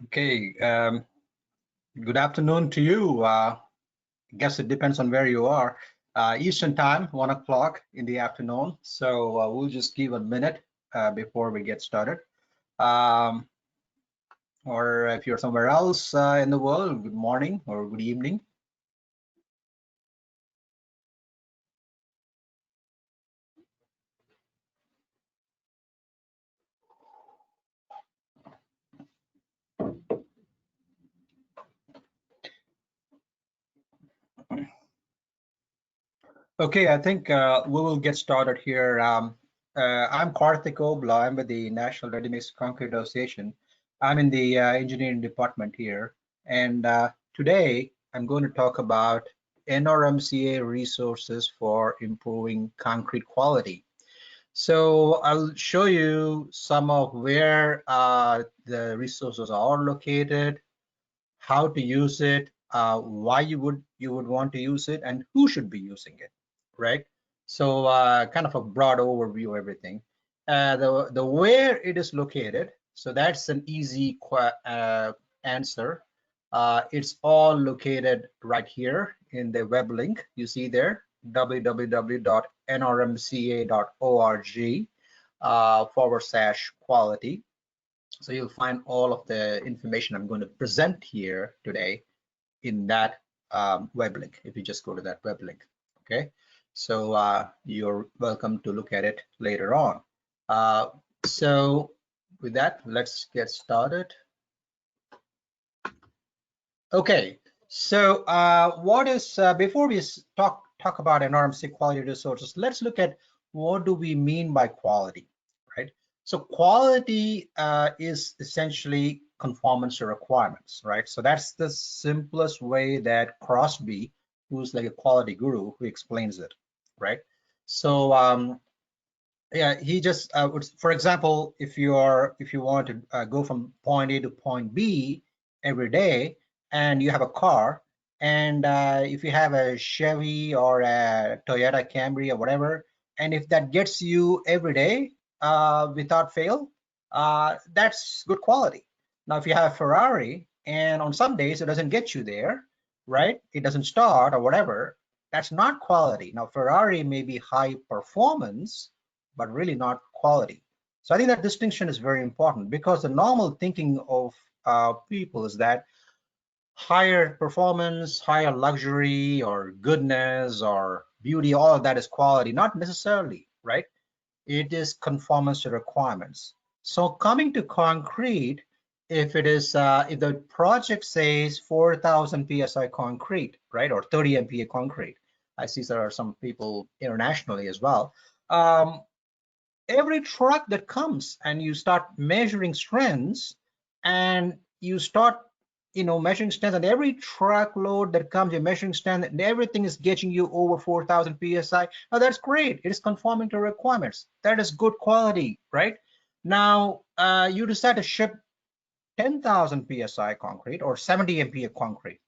Okay, good afternoon to you. I guess it depends on where you are. Eastern time, 1 o'clock in the afternoon. So we'll just give a minute before we get started. Um, or if you're somewhere else in the world, good morning or good evening. Okay, I think we will get started here. I'm Karthik Obla. I'm with the National Ready Mix Concrete Association. I'm in the engineering department here. And today I'm going to talk about NRMCA resources for improving concrete quality. So I'll show you some of where the resources are located, how to use it, why you would want to use it, and who should be using it, right? So kind of a broad overview of everything. The where it is located, so that's an easy answer. It's all located right here in the web link you see there, www.nrmca.org /quality. So you'll find all of the information I'm going to present here today in that web link, if you just go to that web link. Okay, so you're welcome to look at it later on. So with that, let's get started. Okay, so what is before we talk about NRMC quality resources, let's look at what do we mean by quality, right? So quality is essentially conformance to requirements, right? So that's the simplest way that Crosby, who's like a quality guru, who explains it, right? So yeah, he just for example, if you want to go from point A to point B every day, and you have a car, and if you have a Chevy or a Toyota Camry or whatever, and if that gets you every day without fail, that's good quality. Now, if you have a Ferrari and on some days it doesn't get you there, right? It doesn't start or whatever, that's not quality. Now, Ferrari may be high performance, but really not quality. So I think that distinction is very important, because the normal thinking of people is that higher performance, higher luxury, or goodness, or beauty, all of that is quality. Not necessarily, right? It is conformance to requirements. So coming to concrete, if it is if the project says 4,000 psi concrete, right, or 30 MPa concrete, I see there are some people internationally as well. Every truck that comes and you start measuring strengths, and you start measuring strength, and every truckload that comes, you're measuring strength, and everything is getting you over 4,000 psi. Now that's great. It is conforming to requirements. That is good quality, right? Now you decide to ship 10,000 psi concrete or 70 MPa concrete.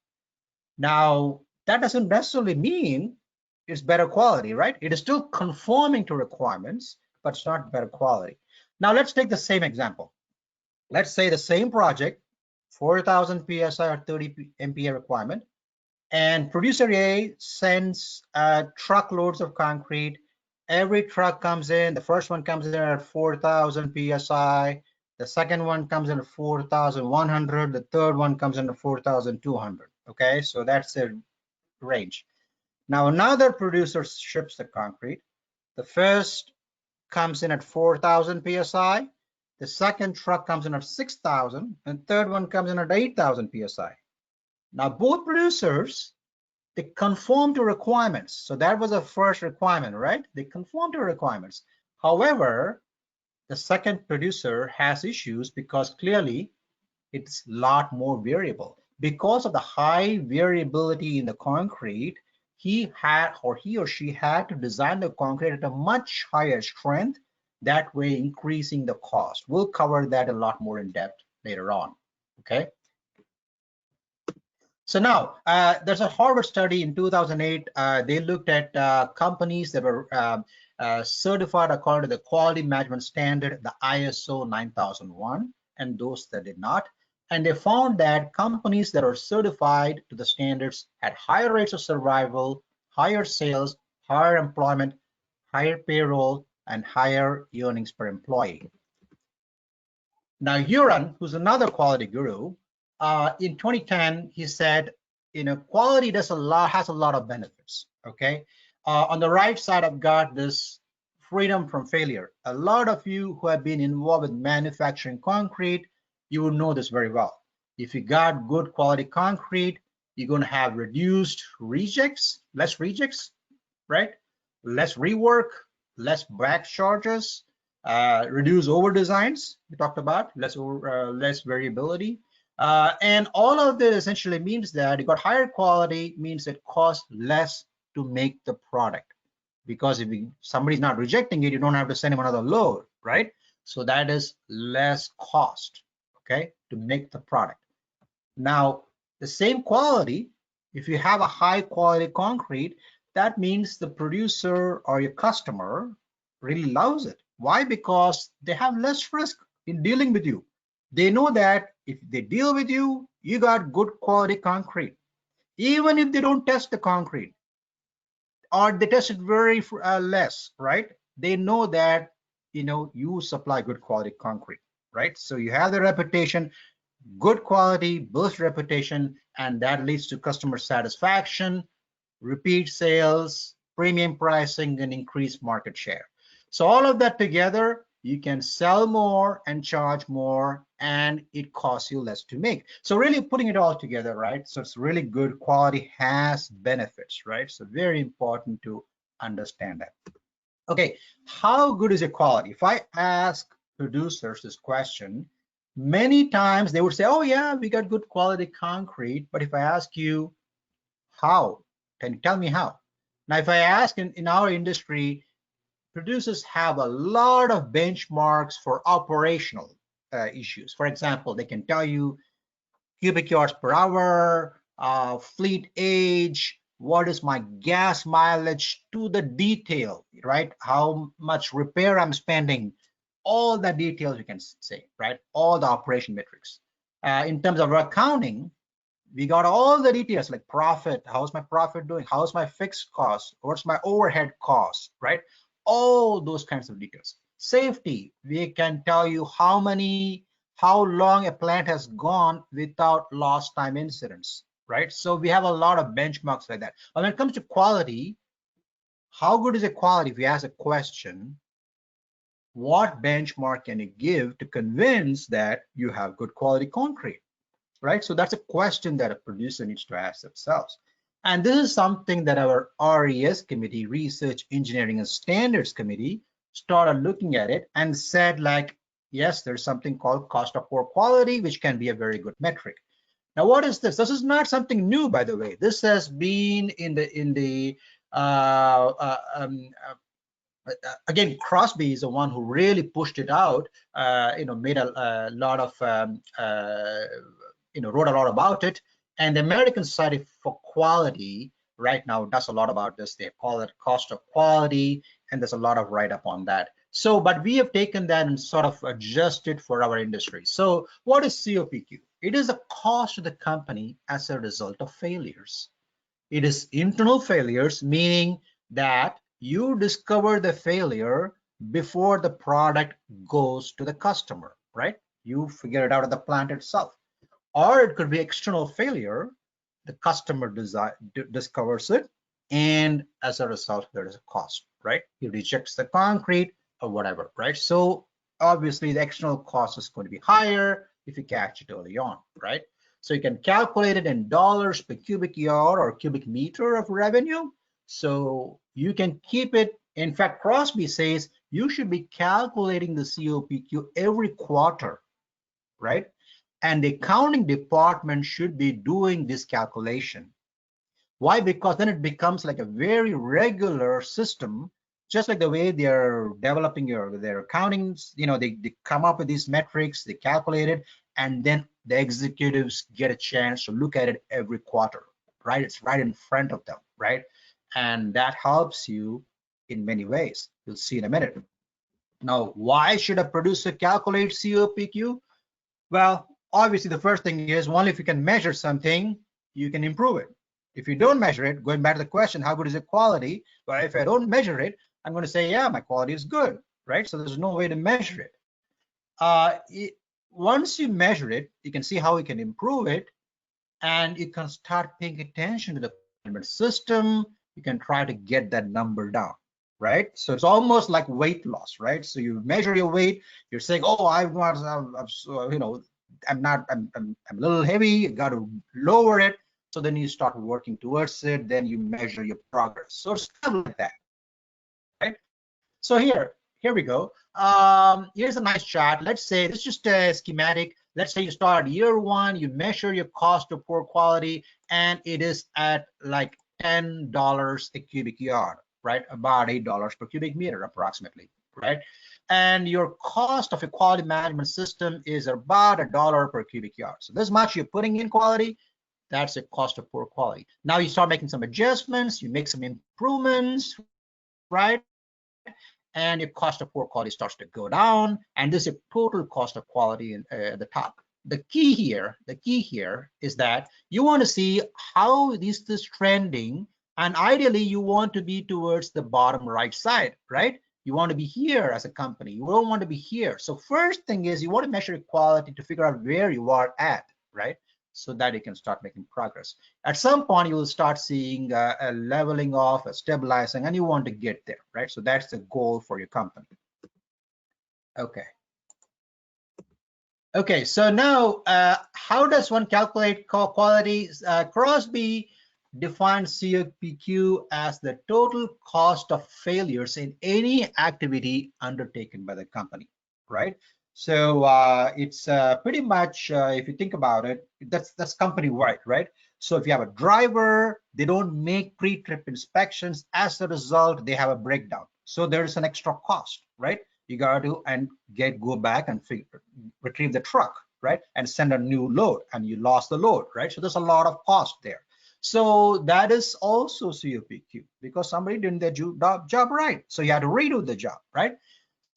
Now that doesn't necessarily mean it's better quality, right? It is still conforming to requirements, but it's not better quality. Now let's take the same example. Let's say the same project, 4,000 psi or 30 MPa requirement, and producer A sends truckloads of concrete. Every truck comes in, the first one comes in at 4,000 psi, the second one comes in at 4,100, the third one comes in at 4,200. Okay, so that's the range. Now another producer ships the concrete. The first comes in at 4,000 psi, the second truck comes in at 6,000, and third one comes in at 8,000 psi. Now both producers, they conform to requirements. So that was the first requirement, right? They conform to requirements. However, the second producer has issues because clearly it's a lot more variable. Because of the high variability in the concrete, he or she had to design the concrete at a much higher strength, that way increasing the cost. We'll cover that a lot more in depth later on, okay? So now, there's a Harvard study in 2008. They looked at companies that were certified according to the quality management standard, the ISO 9001, and those that did not. And they found that companies that are certified to the standards had higher rates of survival, higher sales, higher employment, higher payroll, and higher earnings per employee. Now, Uran, who's another quality guru, in 2010, he said, quality has a lot of benefits. Okay. On the right side, I've got this freedom from failure. A lot of you who have been involved with manufacturing concrete, you will know this very well. If you got good quality concrete, you're going to have reduced rejects, less rejects, right? Less rework, less back charges, reduce over designs. We talked about less variability, and all of this essentially means that you got higher quality, means it costs less to make the product, because if somebody's not rejecting it, you don't have to send him another load, right? So that is less cost, okay, to make the product. Now, the same quality, if you have a high quality concrete, that means the producer or your customer really loves it. Why? Because they have less risk in dealing with you. They know that if they deal with you, you got good quality concrete. Even if they don't test the concrete or they test it very less, right? They know that you supply good quality concrete, right? So you have the reputation. Good quality builds reputation, and that leads to customer satisfaction, repeat sales, premium pricing, and increased market share. So all of that together, you can sell more and charge more, and it costs you less to make. So really putting it all together, right? So it's really good quality has benefits, right? So very important to understand that. Okay, how good is your quality? If I ask producers this question, many times they would say, oh yeah, we got good quality concrete. But if I ask you how, can you tell me how? Now, if I ask in our industry, producers have a lot of benchmarks for operational issues. For example, they can tell you cubic yards per hour, fleet age, what is my gas mileage to the detail, right? How much repair I'm spending, all the details you can say, right? All the operation metrics. In terms of accounting, we got all the details like profit, how's my profit doing, how's my fixed cost, what's my overhead cost, right? All those kinds of details. Safety, we can tell you how long a plant has gone without lost time incidents, right? So we have a lot of benchmarks like that. But when it comes to quality, how good is the quality? If you ask a question, what benchmark can you give to convince that you have good quality concrete? Right? So that's a question that a producer needs to ask themselves. And this is something that our RES committee, Research, Engineering and Standards Committee, started looking at it and said, like, yes, there's something called cost of poor quality, which can be a very good metric. Now, what is this? This is not something new, by the way. This has been again, Crosby is the one who really pushed it out, made a lot of wrote a lot about it. And the American Society for Quality right now does a lot about this. They call it cost of quality, and there's a lot of write-up on that. So, but we have taken that and sort of adjusted for our industry. So what is COPQ? It is a cost to the company as a result of failures. It is internal failures, meaning that you discover the failure before the product goes to the customer, right? You figure it out at the plant itself. Or it could be external failure. The customer discovers it, and as a result, there is a cost, right? He rejects the concrete or whatever, right? So obviously, the external cost is going to be higher if you catch it early on, right? So you can calculate it in dollars per cubic yard or cubic meter of revenue. So you can keep it. In fact, Crosby says you should be calculating the COPQ every quarter, right? And the accounting department should be doing this calculation. Why? Because then it becomes like a very regular system, just like the way they're developing their accountings. They come up with these metrics, they calculate it, and then the executives get a chance to look at it every quarter, right? It's right in front of them, right? And that helps you in many ways. You'll see in a minute. Now, why should a producer calculate COPQ? Well, obviously the first thing is only if you can measure something, you can improve it. If you don't measure it, going back to the question, how good is the quality? Well, if I don't measure it, I'm going to say, yeah, my quality is good, right? So there's no way to measure it. Once you measure it, you can see how you can improve it, and you can start paying attention to the management system. You can try to get that number down, right? So it's almost like weight loss, right? So you measure your weight, you're saying, oh, I'm a little heavy, I got to lower it. So then you start working towards it, then you measure your progress. So it's kind of like that, right? So here we go. Here's a nice chart. Let's say this is just a schematic. Let's say you start year one, you measure your cost of poor quality, and it is at like $10 a cubic yard, right? About $8 per cubic meter approximately, right? And your cost of a quality management system is about $1 per cubic yard. So this much you're putting in quality, that's the cost of poor quality. Now you start making some adjustments, you make some improvements, right? And your cost of poor quality starts to go down, and this is a total cost of quality at the top. The key here is that you want to see how is this trending, and ideally you want to be towards the bottom right side, right? You want to be here as a company. You don't want to be here. So first thing is you want to measure quality to figure out where you are at, right? So that you can start making progress. At some point, you will start seeing a leveling off, a stabilizing, and you want to get there, right? So that's the goal for your company. Okay. Okay, so now how does one calculate quality? Crosby defines COPQ as the total cost of failures in any activity undertaken by the company, right? So it's pretty much, if you think about it, that's company-wide, right? So if you have a driver, they don't make pre-trip inspections. As a result, they have a breakdown. So there's an extra cost, right? You got to and go back and retrieve the truck, right? And send a new load, and you lost the load, right? So there's a lot of cost there. So that is also COPQ because somebody didn't their job right. So you had to redo the job, right?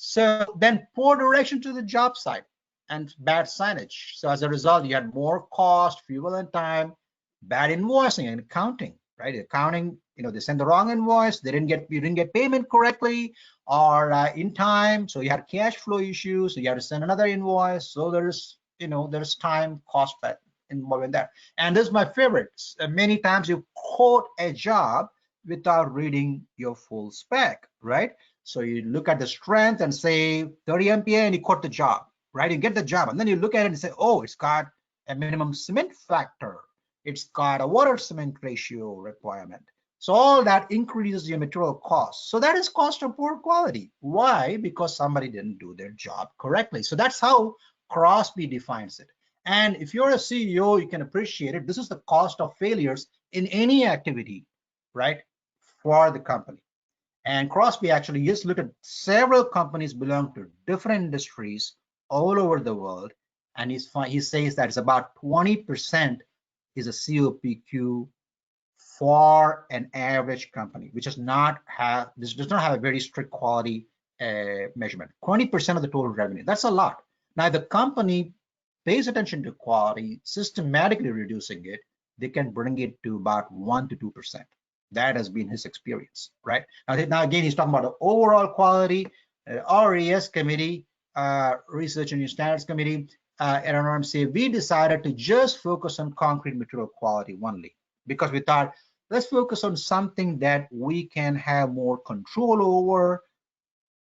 So then poor direction to the job site and bad signage. So as a result, you had more cost, fuel and time, bad invoicing and accounting, right? Accounting, they sent the wrong invoice, you didn't get payment correctly or in time. So you had cash flow issues. So you had to send another invoice. So there's time cost involved in that. And this is my favorite. Many times you quote a job without reading your full spec, right? So you look at the strength and say 30 MPa and you quote the job, right? You get the job and then you look at it and say, oh, it's got a minimum cement factor. It's got a water cement ratio requirement. So all that increases your material cost. So that is cost of poor quality. Why? Because somebody didn't do their job correctly. So that's how Crosby defines it. And if you're a CEO, you can appreciate it. This is the cost of failures in any activity, right, for the company. And Crosby actually just looked at several companies belong to different industries all over the world, and he says that it's about 20% is a COPQ for an average company, which does not have a very strict quality measurement. 20% of the total revenue. That's a lot. Now, the company pays attention to quality, systematically reducing it, they can bring it to about 1 to 2%. That has been his experience, right? Now again, he's talking about the overall quality. RES committee, Research and New Standards Committee, at NRMCA, we decided to just focus on concrete material quality only because we thought, let's focus on something that we can have more control over,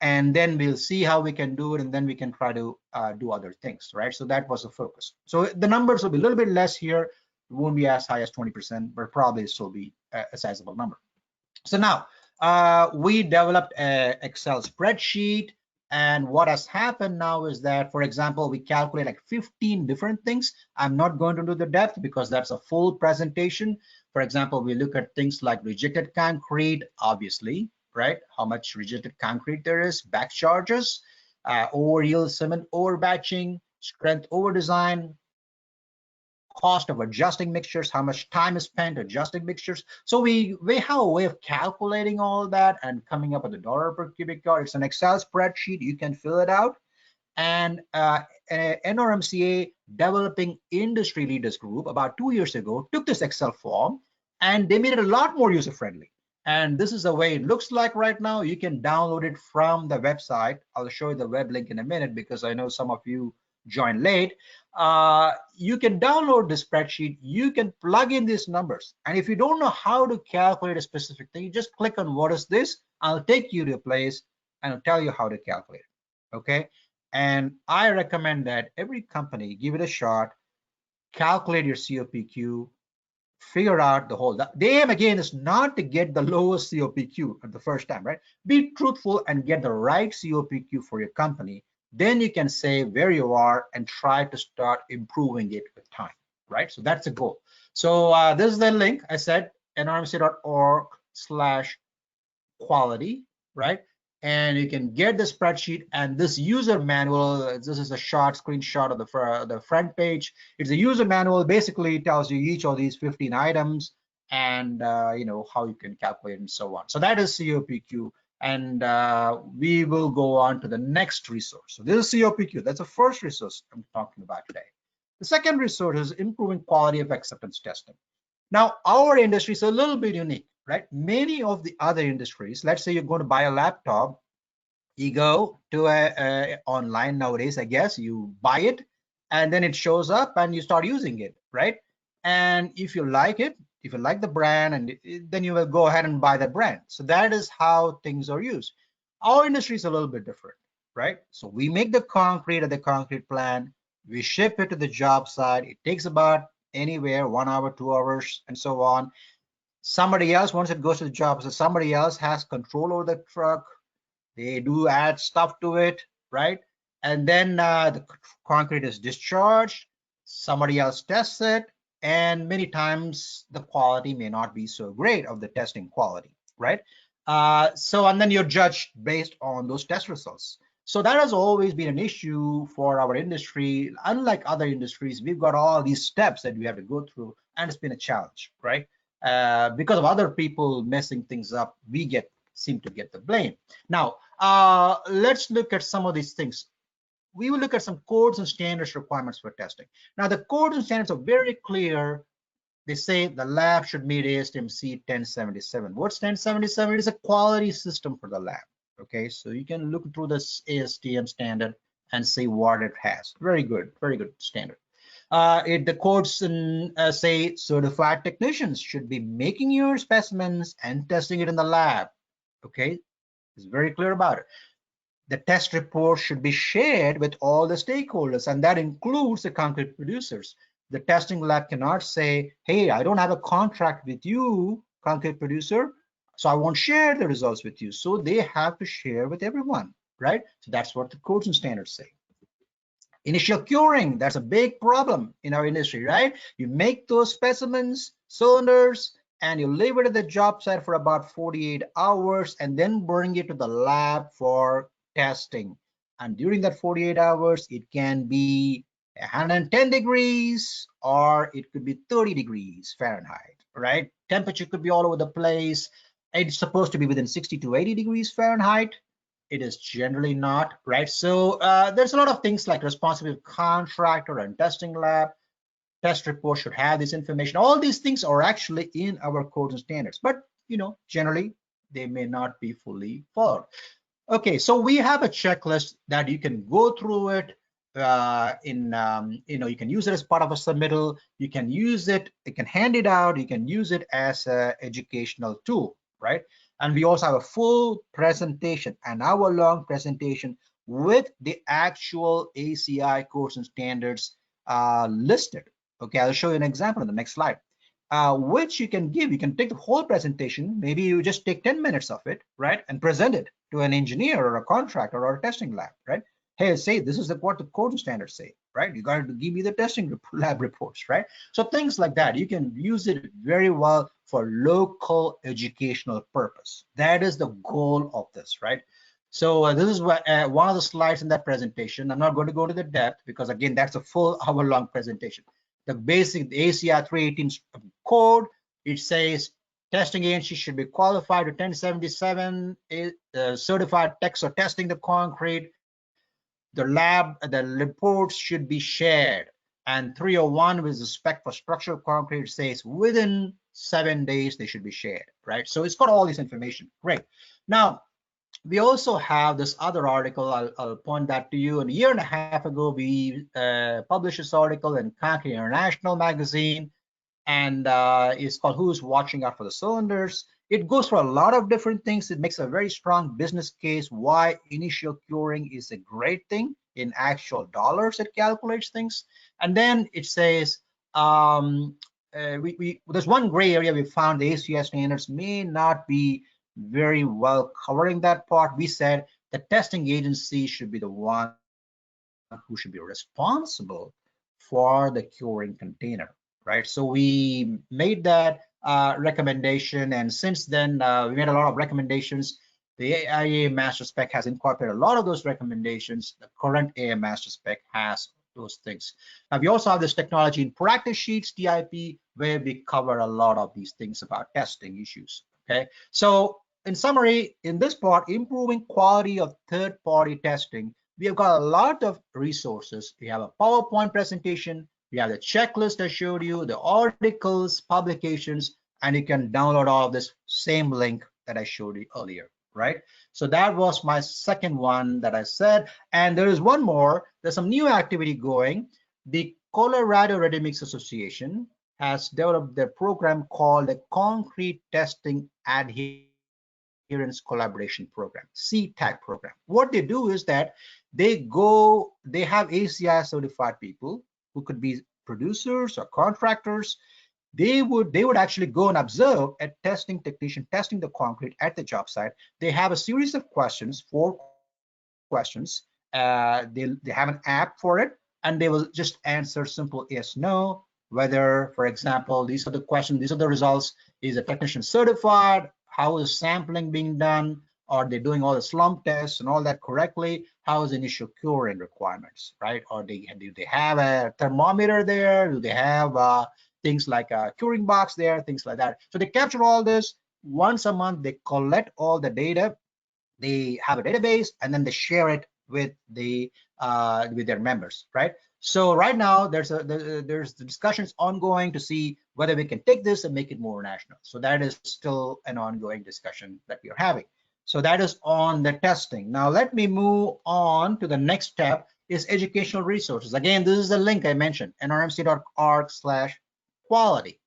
and then we'll see how we can do it, and then we can try to do other things, right? So that was the focus. So the numbers will be a little bit less here. It won't be as high as 20%, but probably still be a sizable number. So now we developed an Excel spreadsheet, and what has happened now is that, for example, we calculate like 15 different things. I'm not going to do the depth because that's a full presentation. For example, we look at things like rejected concrete, obviously, right? How much rejected concrete there is, back charges, over yield cement over batching, strength over design, cost of adjusting mixtures, how much time is spent adjusting mixtures. So we have a way of calculating all that and coming up with a dollar per cubic yard. It's an Excel spreadsheet. You can fill it out. And NRMCA developing industry leaders group about 2 years ago took this Excel form and they made it a lot more user friendly. And this is the way it looks like right now. You can download it from the website. I'll show you the web link in a minute because I know some of you joined late. You can download the spreadsheet. You can plug in these numbers. And if you don't know how to calculate a specific thing, you just click on what is this. I'll take you to a place and I'll tell you how to calculate it. Okay. And I recommend that every company give it a shot, calculate your COPQ, figure out the whole. The aim again is not to get the lowest COPQ at the first time, right? Be truthful and get the right COPQ for your company. Then you can say where you are and try to start improving it with time, right? So that's the goal. So this is the link I said, nrmc.org/quality, right? And you can get the spreadsheet and this user manual. This is a short screenshot of the front page. It's a user manual. Basically tells you each of these 15 items and you know how you can calculate and so on. So that is COPQ, and we will go on to the next resource. So this is COPQ. That's the first resource I'm talking about today. The second resource is improving quality of acceptance testing. Now, our industry is a little bit unique, right? Many of the other industries, let's say you're going to buy a laptop, you go to a online nowadays, I guess, you buy it, and then it shows up and you start using it, right? And if you like it, if you like the brand, and then you will go ahead and buy that brand. So that is how things are used. Our industry is a little bit different, right? So we make the concrete at the concrete plant, we ship it to the job site. It takes about anywhere 1 hour, 2 hours, and so on. Somebody else, once it goes to the job, so somebody else has control over the truck. They do add stuff to it, right? And then the concrete is discharged. Somebody else tests it, and many times the quality may not be so great of the testing quality, right? And then you're judged based on those test results. So that has always been an issue for our industry. Unlike other industries, we've got all these steps that we have to go through, and it's been a challenge, right? Because of other people messing things up, we seem to get the blame. Now, let's look at some of these things. We will look at some codes and standards requirements for testing. Now, the codes and standards are very clear. They say the lab should meet ASTM-C 1077. What's 1077? It is a quality system for the lab. Okay, so you can look through this ASTM standard and see what it has. Very good standard. The codes say certified technicians should be making your specimens and testing it in the lab. Okay, it's very clear about it. The test report should be shared with all the stakeholders, and that includes the concrete producers. The testing lab cannot say, hey, I don't have a contract with you, concrete producer, so I won't share the results with you. So they have to share with everyone, right? So that's what the codes and standards say. Initial curing, that's a big problem in our industry, right? You make those specimens, cylinders, and you leave it at the job site for about 48 hours and then bring it to the lab for testing. And during that 48 hours, it can be 110 degrees or it could be 30 degrees Fahrenheit, right? Temperature could be all over the place. It's supposed to be within 60 to 80 degrees Fahrenheit. It is generally not, right? So there's a lot of things like responsible contractor and testing lab. Test report should have this information. All these things are actually in our codes and standards, but generally they may not be fully followed. Okay, so we have a checklist that you can go through it. You can use it as part of a submittal. You can use it. You can hand it out. You can use it as an educational tool, right? And we also have a full presentation, an hour-long presentation with the actual ACI codes and standards listed. Okay, I'll show you an example in the next slide, which you can give. You can take the whole presentation. Maybe you just take 10 minutes of it, right, and present it to an engineer or a contractor or a testing lab, right? Hey, say this is what the code and standards say, right? You got to give me the testing lab reports, right? So things like that, you can use it very well for local educational purpose. That is the goal of this, right? So this is one of the slides in that presentation. I'm not going to go to the depth because again, that's a full hour-long presentation. The basic, the ACI 318 code, it says testing agency should be qualified to 1077, certified techs are testing the concrete. The lab, the reports should be shared. And 301, with the spec for structural concrete, says within 7 days they should be shared, right? So it's got all this information. Great. Now, we also have this other article. I'll point that to you. A year and a half ago, we published this article in Concrete International magazine, and it's called Who's Watching Out for the Cylinders. It goes for a lot of different things. It makes a very strong business case why initial curing is a great thing. In actual dollars, it calculates things. And then it says, there's one gray area we found. The ACI standards may not be very well covering that part. We said the testing agency should be the one who should be responsible for the curing container, right? So we made that recommendation, and since then we made a lot of recommendations. The AIA master spec has incorporated a lot of those recommendations. The current AIA master spec has those things. Now, we also have this technology in practice sheets, TIP, where we cover a lot of these things about testing issues. Okay, so in summary, in this part, improving quality of third-party testing, we have got a lot of resources. We have a PowerPoint presentation, we have the checklist I showed you, the articles, publications, and you can download all of this same link that I showed you earlier, right? So that was my second one that I said. And there is one more. There's some new activity going. The Colorado Ready Mix Association has developed their program called the Concrete Testing Adherence Collaboration Program, CTAC program. What they do is that they have ACI certified people who could be producers or contractors. They would actually go and observe a testing technician testing the concrete at the job site. They have a series of questions, 4 questions. They have an app for it, and they will just answer simple yes, no, whether, for example, these are the questions, these are the results. Is a technician certified? How is sampling being done? Are they doing all the slump tests and all that correctly? How is initial curing requirements, right? Or do they have a thermometer there? Do they have things like a curing box there, things like that? So they capture all this. Once a month, they collect all the data. They have a database, and then they share it with their members, right? So right now there's discussions ongoing to see whether we can take this and make it more national. So that is still an ongoing discussion that we are having. So that is on the testing. Now let me move on to the next step, is educational resources. Again, this is the link I mentioned, nrmc.org/quality.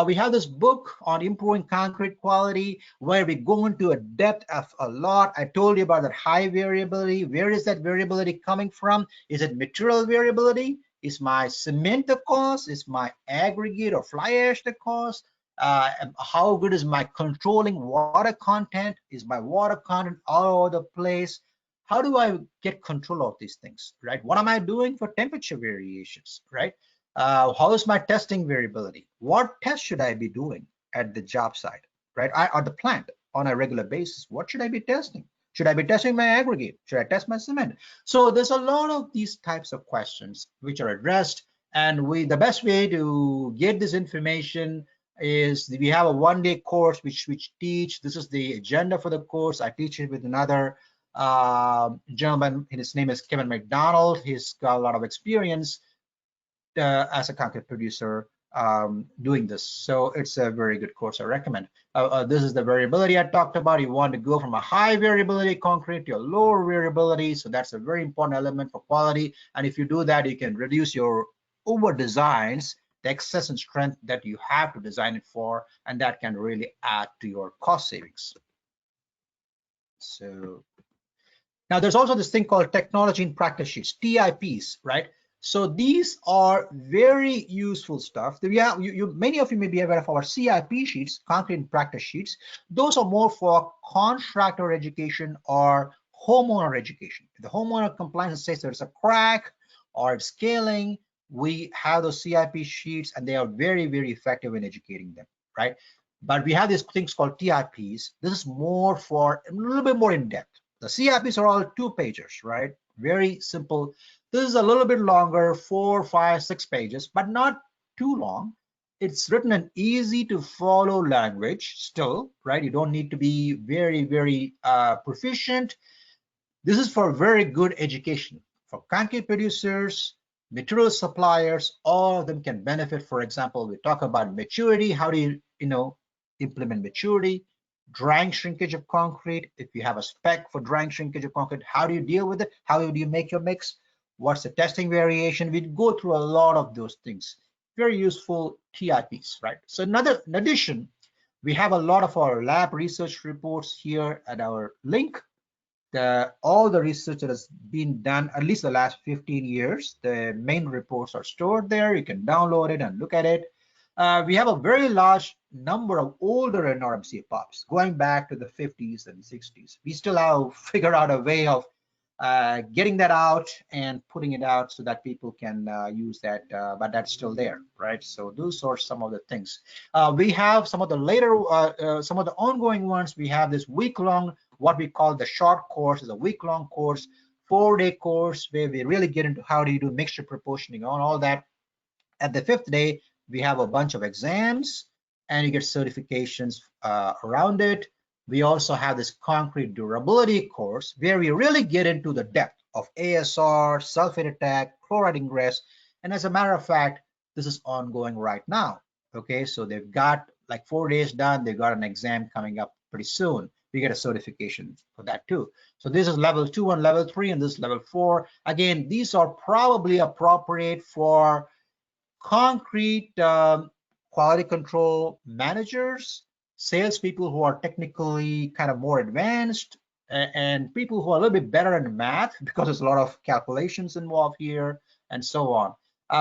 We have this book on improving concrete quality where we go into a depth of a lot. I told you about that high variability. Where is that variability coming from? Is it material variability? Is my cement the cause? Is my aggregate or fly ash the cause? How good is my controlling water content? Is my water content all over the place? How do I get control of these things, right? What am I doing for temperature variations, right? How is my testing variability? What test should I be doing at the job site, right? Or the plant on a regular basis? What should I be testing? Should I be testing my aggregate? Should I test my cement? So there's a lot of these types of questions which are addressed, and the best way to get this information is we have a one-day course which teach. This is the agenda for the course. I teach it with another gentleman. His name is Kevin McDonald. He's got a lot of experience as a concrete producer doing this. So it's a very good course. I recommend. This is the variability I talked about. You want to go from a high variability concrete to a lower variability. So that's a very important element for quality. And if you do that, you can reduce your over designs, the excess in strength that you have to design it for, and that can really add to your cost savings. So now there's also this thing called technology in practice sheets, TIPs, right? So these are very useful stuff. Many of you may be aware of our CIP sheets, concrete in practice sheets. Those are more for contractor education or homeowner education. If the homeowner compliance says there's a crack or it's scaling, we have those CIP sheets, and they are very, very effective in educating them, right? But we have these things called TIPs. This is more for a little bit more in depth. The CIPs are all 2-pagers, right? Very simple. This is a little bit longer, 4, 5, 6 pages, but not too long. It's written in easy to follow language still, right? You don't need to be very, very proficient. This is for very good education for concrete producers, material suppliers, all of them can benefit. For example, we talk about maturity. How do you implement maturity? Drying shrinkage of concrete. If you have a spec for drying shrinkage of concrete, how do you deal with it? How do you make your mix? What's the testing variation? We go through a lot of those things. Very useful TIPs, right? So in addition, we have a lot of our lab research reports here at our link. All the research that has been done, at least the last 15 years, the main reports are stored there. You can download it and look at it. We have a very large number of older NRMCA POPs going back to the 50s and 60s. We still have figured out a way of getting that out and putting it out so that people can use that, but that's still there, right? So those are some of the things. We have some of the later, some of the ongoing ones. We have this week-long, what we call the short course, is a week-long course, 4-day course where we really get into how do you do mixture proportioning on all that. At the 5th day, we have a bunch of exams and you get certifications around it. We also have this concrete durability course where we really get into the depth of ASR, sulfate attack, chloride ingress. And as a matter of fact, this is ongoing right now. Okay, so they've got like 4 days done. They've got an exam coming up pretty soon. We get a certification for that too. So this is level 2 and level 3, and this is level 4. Again, these are probably appropriate for concrete quality control managers, salespeople who are technically kind of more advanced, and people who are a little bit better in math because there's a lot of calculations involved here and so on.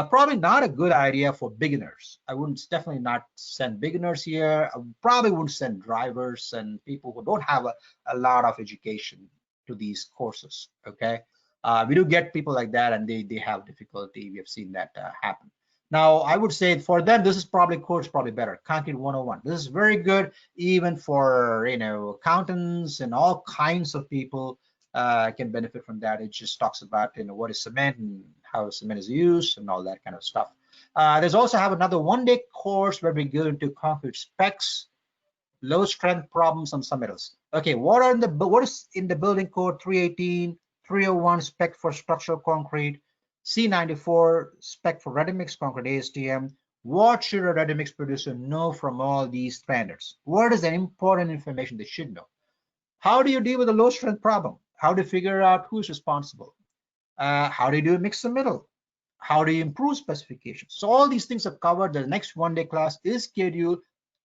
Probably not a good idea for beginners. I wouldn't definitely not send beginners here. I probably wouldn't send drivers and people who don't have a lot of education to these courses. Okay, we do get people like that, and they have difficulty. We have seen that happen. Now, I would say for them, this is probably course probably better. Concrete 101. This is very good, even for accountants and all kinds of people can benefit from that. It just talks about what is cement and how cement is used and all that kind of stuff. There's also have another 1-day course where we go into concrete specs, low strength problems on some metals. Okay, what is in the building code 318, 301 spec for structural concrete, C94 spec for ready-mix concrete ASTM. What should a ready-mix producer know from all these standards? What is the important information they should know? How do you deal with a low strength problem? How to figure out who's responsible? How do you do a mix and middle? How do you improve specifications? So all these things are covered. The next 1-day class is scheduled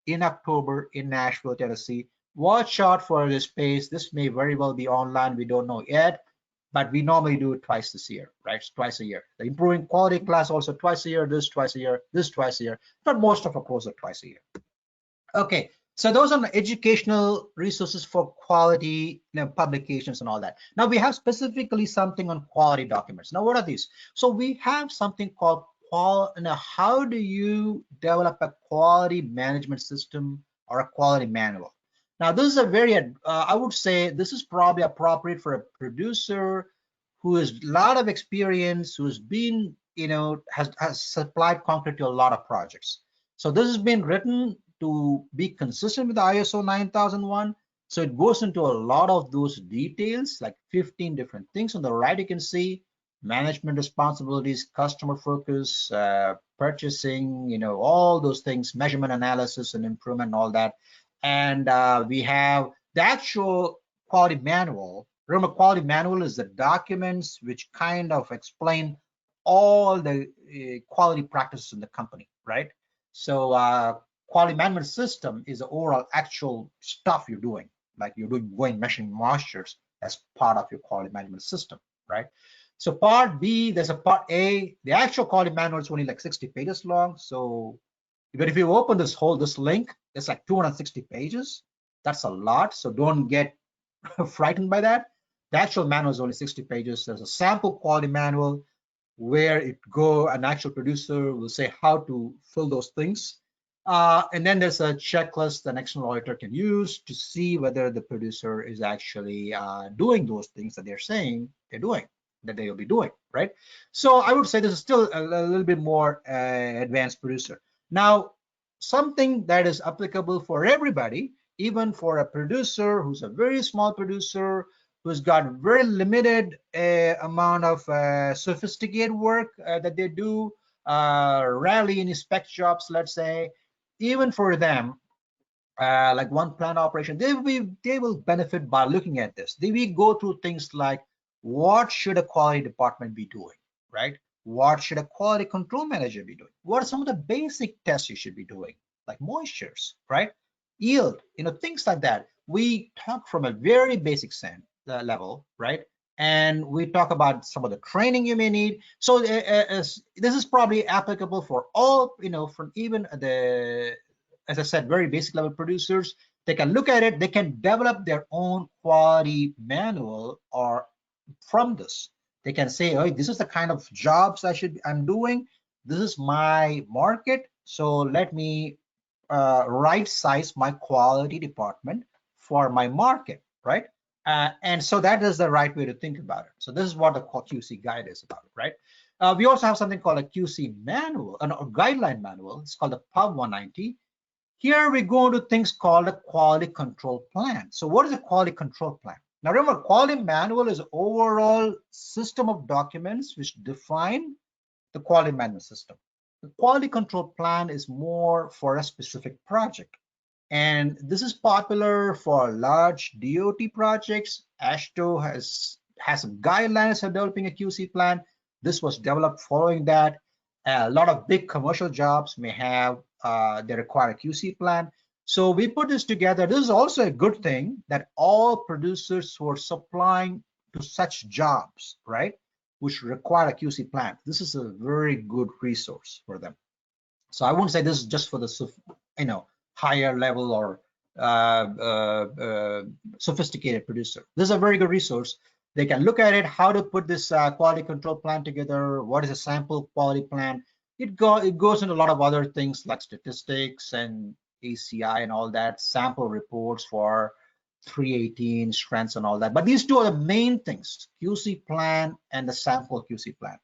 in October in Nashville, Tennessee. Watch out for this space. This may very well be online. We don't know yet, but we normally do it twice this year, right? It's twice a year. The improving quality class also twice a year, this twice a year, this twice a year. But most of our courses are twice a year. Okay, so those are the educational resources for quality publications and all that. Now we have specifically something on quality documents. Now what are these? So we have something called how do you develop a quality management system or a quality manual? Now this is a very, I would say this is probably appropriate for a producer who has a lot of experience, who's been, has supplied concrete to a lot of projects. So this has been written to be consistent with the ISO 9001. So it goes into a lot of those details, like 15 different things. On the right, you can see management responsibilities, customer focus, purchasing, all those things, measurement analysis and improvement, all that. And we have the actual quality manual. Remember, quality manual is the documents which kind of explain all the quality practices in the company, right? So quality management system is the overall actual stuff you're doing, like you're going measuring moistures as part of your quality management system, right? So part B, there's a part A. The actual quality manual is only like 60 pages long. So, but if you open this link, it's like 260 pages. That's a lot. So don't get frightened by that. The actual manual is only 60 pages. There's a sample quality manual where an actual producer will say how to fill those things. And then there's a checklist an external auditor can use to see whether the producer is actually doing those things that they're saying they're doing, that they will be doing, right? So I would say this is still a little bit more advanced producer. Now, something that is applicable for everybody, even for a producer who's a very small producer, who's got very limited amount of sophisticated work that they do, rarely in spec jobs, let's say. Even for them, like one plant operation, they will benefit by looking at this. They will go through things like, what should a quality department be doing, right? What should a quality control manager be doing? What are some of the basic tests you should be doing, like moistures, right? Yield, things like that. We talk from a very basic level, right? And we talk about some of the training you may need. So this is probably applicable for all, from even as I said, very basic level producers. They can look at it, they can develop their own quality manual, or from this, they can say, oh, this is the kind of jobs I'm doing. This is my market. So let me right size my quality department for my market, right? And so that is the right way to think about it. So this is what the QC guide is about, right? We also have something called a QC manual, a guideline manual. It's called the Pub 190. Here we go into things called a quality control plan. So what is a quality control plan? Now remember, quality manual is overall system of documents which define the quality management system. The quality control plan is more for a specific project. And this is popular for large DOT projects. AASHTO has some guidelines for developing a QC plan. This was developed following that. A lot of big commercial jobs may have, they require a QC plan. So we put this together. This is also a good thing that all producers who are supplying to such jobs, right, which require a QC plan, this is a very good resource for them. So I wouldn't say this is just for the, higher level or sophisticated producer. This is a very good resource. They can look at it, how to put this quality control plan together, what is a sample quality plan. It goes into a lot of other things like statistics and ACI and all that, sample reports for 318 strengths and all that. But these two are the main things, QC plan and the sample QC plan.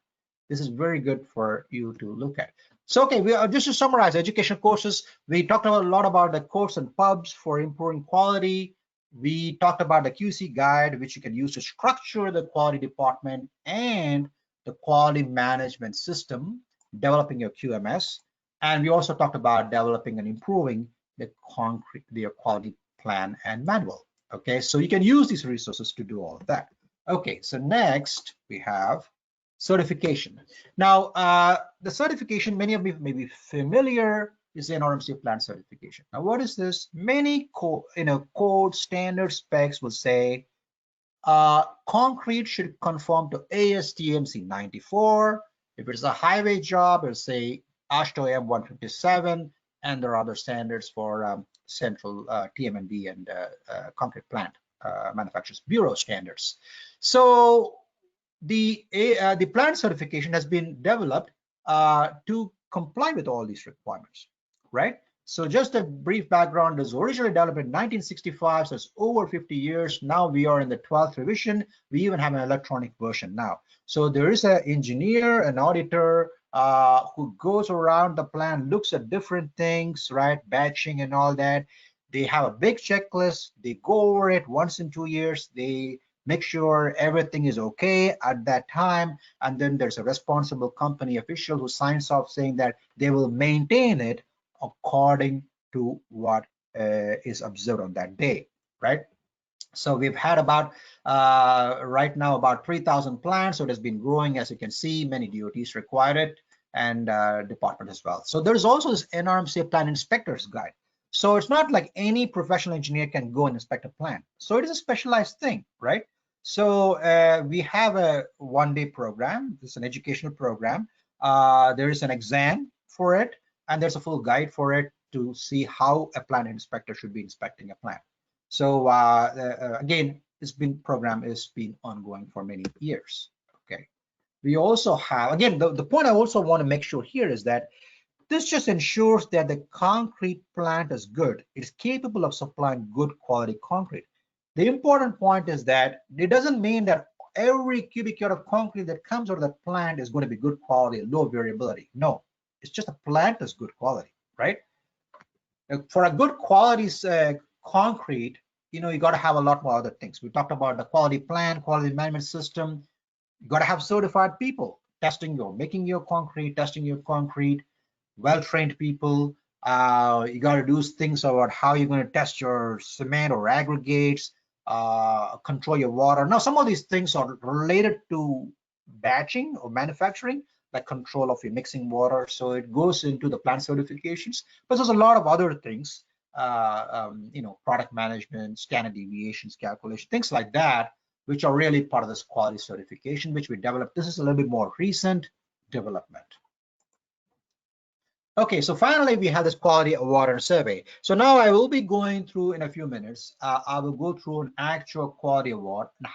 This is very good for you to look at. So, okay, just to summarize education courses, we talked a lot about the course and pubs for improving quality. We talked about the QC guide, which you can use to structure the quality department and the quality management system, developing your QMS. And we also talked about developing and improving the quality plan and manual. Okay, so you can use these resources to do all of that. Okay, so next we have certification. Now, the certification, many of you may be familiar, is the NRMCA plant certification. Now, what is this? Many code standard specs will say concrete should conform to ASTM 94. If it's a highway job, it'll say AASHTO AM 157, and there are other standards for central TMNB and concrete plant manufacturers bureau standards. So the plant certification has been developed to comply with all these requirements, right? So just a brief background, it was originally developed in 1965, so it's over 50 years. Now we are in the 12th revision. We even have an electronic version now. So there is an engineer, an auditor who goes around the plant, looks at different things, right? Batching and all that. They have a big checklist. They go over it once in 2 years. They make sure everything is okay at that time. And then there's a responsible company official who signs off saying that they will maintain it according to what is observed on that day, right? So we've had about, right now, about 3,000 plants. So it has been growing, as you can see. Many DOTs require it, and department as well. So there's also this NRMCA plant inspector's guide. So it's not like any professional engineer can go and inspect a plant. So it is a specialized thing, right? So we have a one-day program. It's an educational program. There is an exam for it, and there's a full guide for it to see how a plant inspector should be inspecting a plant. So again, program has been ongoing for many years. Okay. We also have, again, the point I also want to make sure here is that this just ensures that the concrete plant is good. It's capable of supplying good quality concrete. The important point is that it doesn't mean that every cubic yard of concrete that comes out of the plant is going to be good quality, low variability. No, it's just a plant is good quality, right? For a good quality concrete, you got to have a lot more other things. We talked about the quality plan, quality management system. You got to have certified people making your concrete, testing your concrete, well-trained people. You got to do things about how you're going to test your cement or aggregates, control your water. Now, some of these things are related to batching or manufacturing, like control of your mixing water. So it goes into the plant certifications, but there's a lot of other things, product management, standard deviations calculation, things like that, which are really part of this quality certification, which we developed. This is a little bit more recent development. Okay, so finally we have this quality water survey. So now I will be going through in a few minutes. I will go through an actual quality award and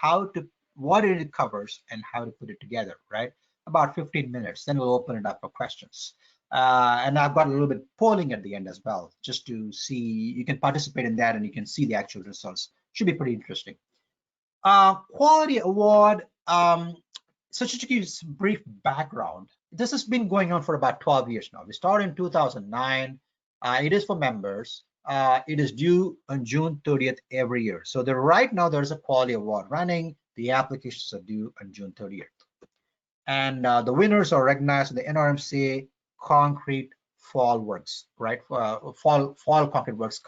what it covers and how to put it together, right? About 15 minutes, then we'll open it up for questions. And I've got a little bit polling at the end as well, just to see, you can participate in that and you can see the actual results. Should be pretty interesting. Quality award, so just to give you some brief background, this has been going on for about 12 years now. We started in 2009. It is for members. It is due on June 30th every year. So right now there's a quality award running. The applications are due on June 30th. And the winners are recognized in the NRMCA Concrete Fall Works, right? Fall Concrete Works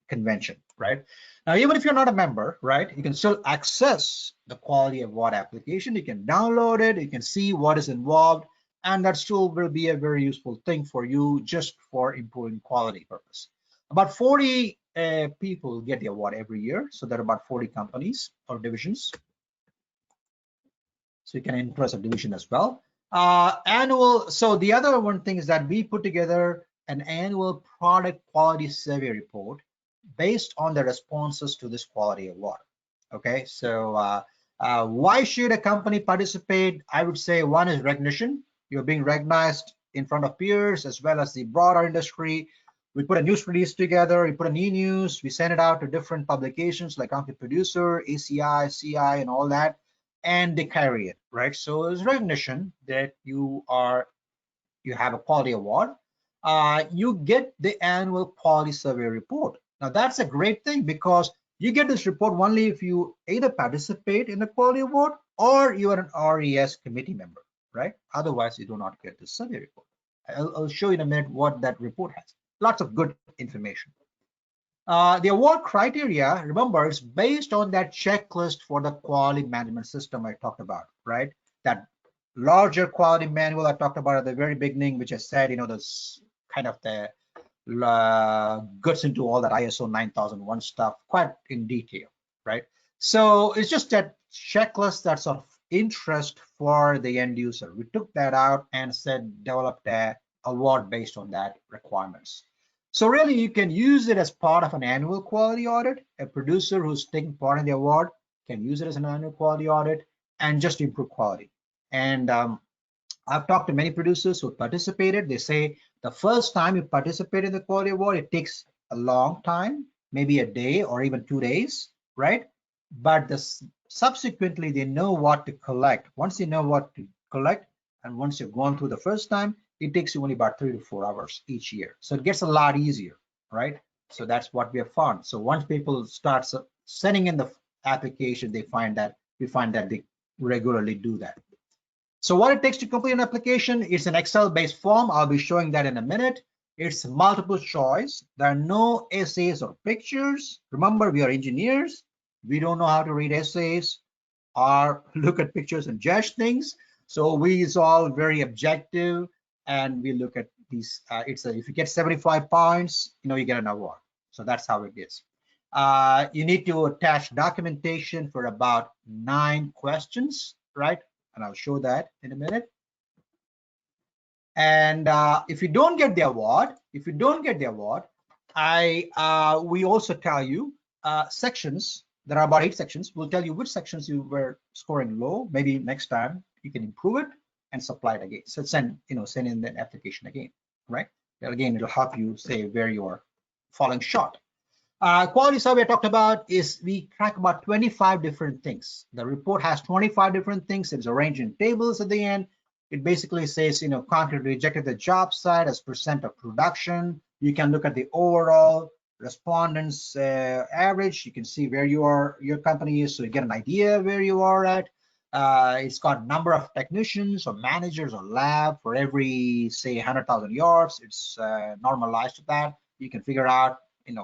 convention, right? Now, even if you're not a member, right, you can still access the quality award application. You can download it, you can see what is involved, and that still will be a very useful thing for you just for improving quality purpose. About 40 people get the award every year, so there are about 40 companies or divisions. So you can enter a division as well. So the other one thing is that we put together an annual product quality survey report based on the responses to this quality award. Okay, so why should a company participate? I would say one is recognition. You're being recognized in front of peers as well as the broader industry. We put a news release together, we put an e-news, we send it out to different publications like Concrete Producer, ACI, CI, and all that, and they carry it, right? So it's recognition that you have a quality award. You get the annual quality survey report. Now that's a great thing because you get this report only if you either participate in the quality award or you are an RES committee member, right? Otherwise, you do not get the survey report. I'll show you in a minute what that report has. Lots of good information. The award criteria, remember, is based on that checklist for the quality management system I talked about, right? That larger quality manual I talked about at the very beginning, which I said, there's kind of the gets into all that ISO 9001 stuff quite in detail, right? So it's just that checklist that's of interest for the end user. We took that out and said developed an award based on that requirements. So really, you can use it as part of an annual quality audit. A producer who's taking part in the award can use it as an annual quality audit and just improve quality. And I've talked to many producers who participated. They say the first time you participate in the quality award, it takes a long time, maybe a day or even 2 days, right? But subsequently, they know what to collect. Once you know what to collect, and once you've gone through the first time, it takes you only about 3 to 4 hours each year. So it gets a lot easier, right? So that's what we have found. So once people start sending in the application, we find that they regularly do that. So what it takes to complete an application is an Excel-based form. I'll be showing that in a minute. It's multiple choice. There are no essays or pictures. Remember, we are engineers. We don't know how to read essays or look at pictures and judge things. So it's all very objective, and we look at these. If you get 75 points, you get an award. So that's how it is. You need to attach documentation for about 9 questions, right? And I'll show that in a minute. And if you don't get the award, we also tell you sections. There are about 8 sections. We'll tell you which sections you were scoring low. Maybe next time you can improve it and supply it again. So send in the application again, right? And again, it'll help you say where you are falling short. Quality survey I talked about is we track about 25 different things. The report has 25 different things. It's arranged in tables at the end. It basically says, concrete rejected the job site as % of production. You can look at the overall respondents average. You can see where your company is, so you get an idea where you are at. It's got number of technicians or managers or lab for every, say, 100,000 yards. It's normalized to that. You can figure out,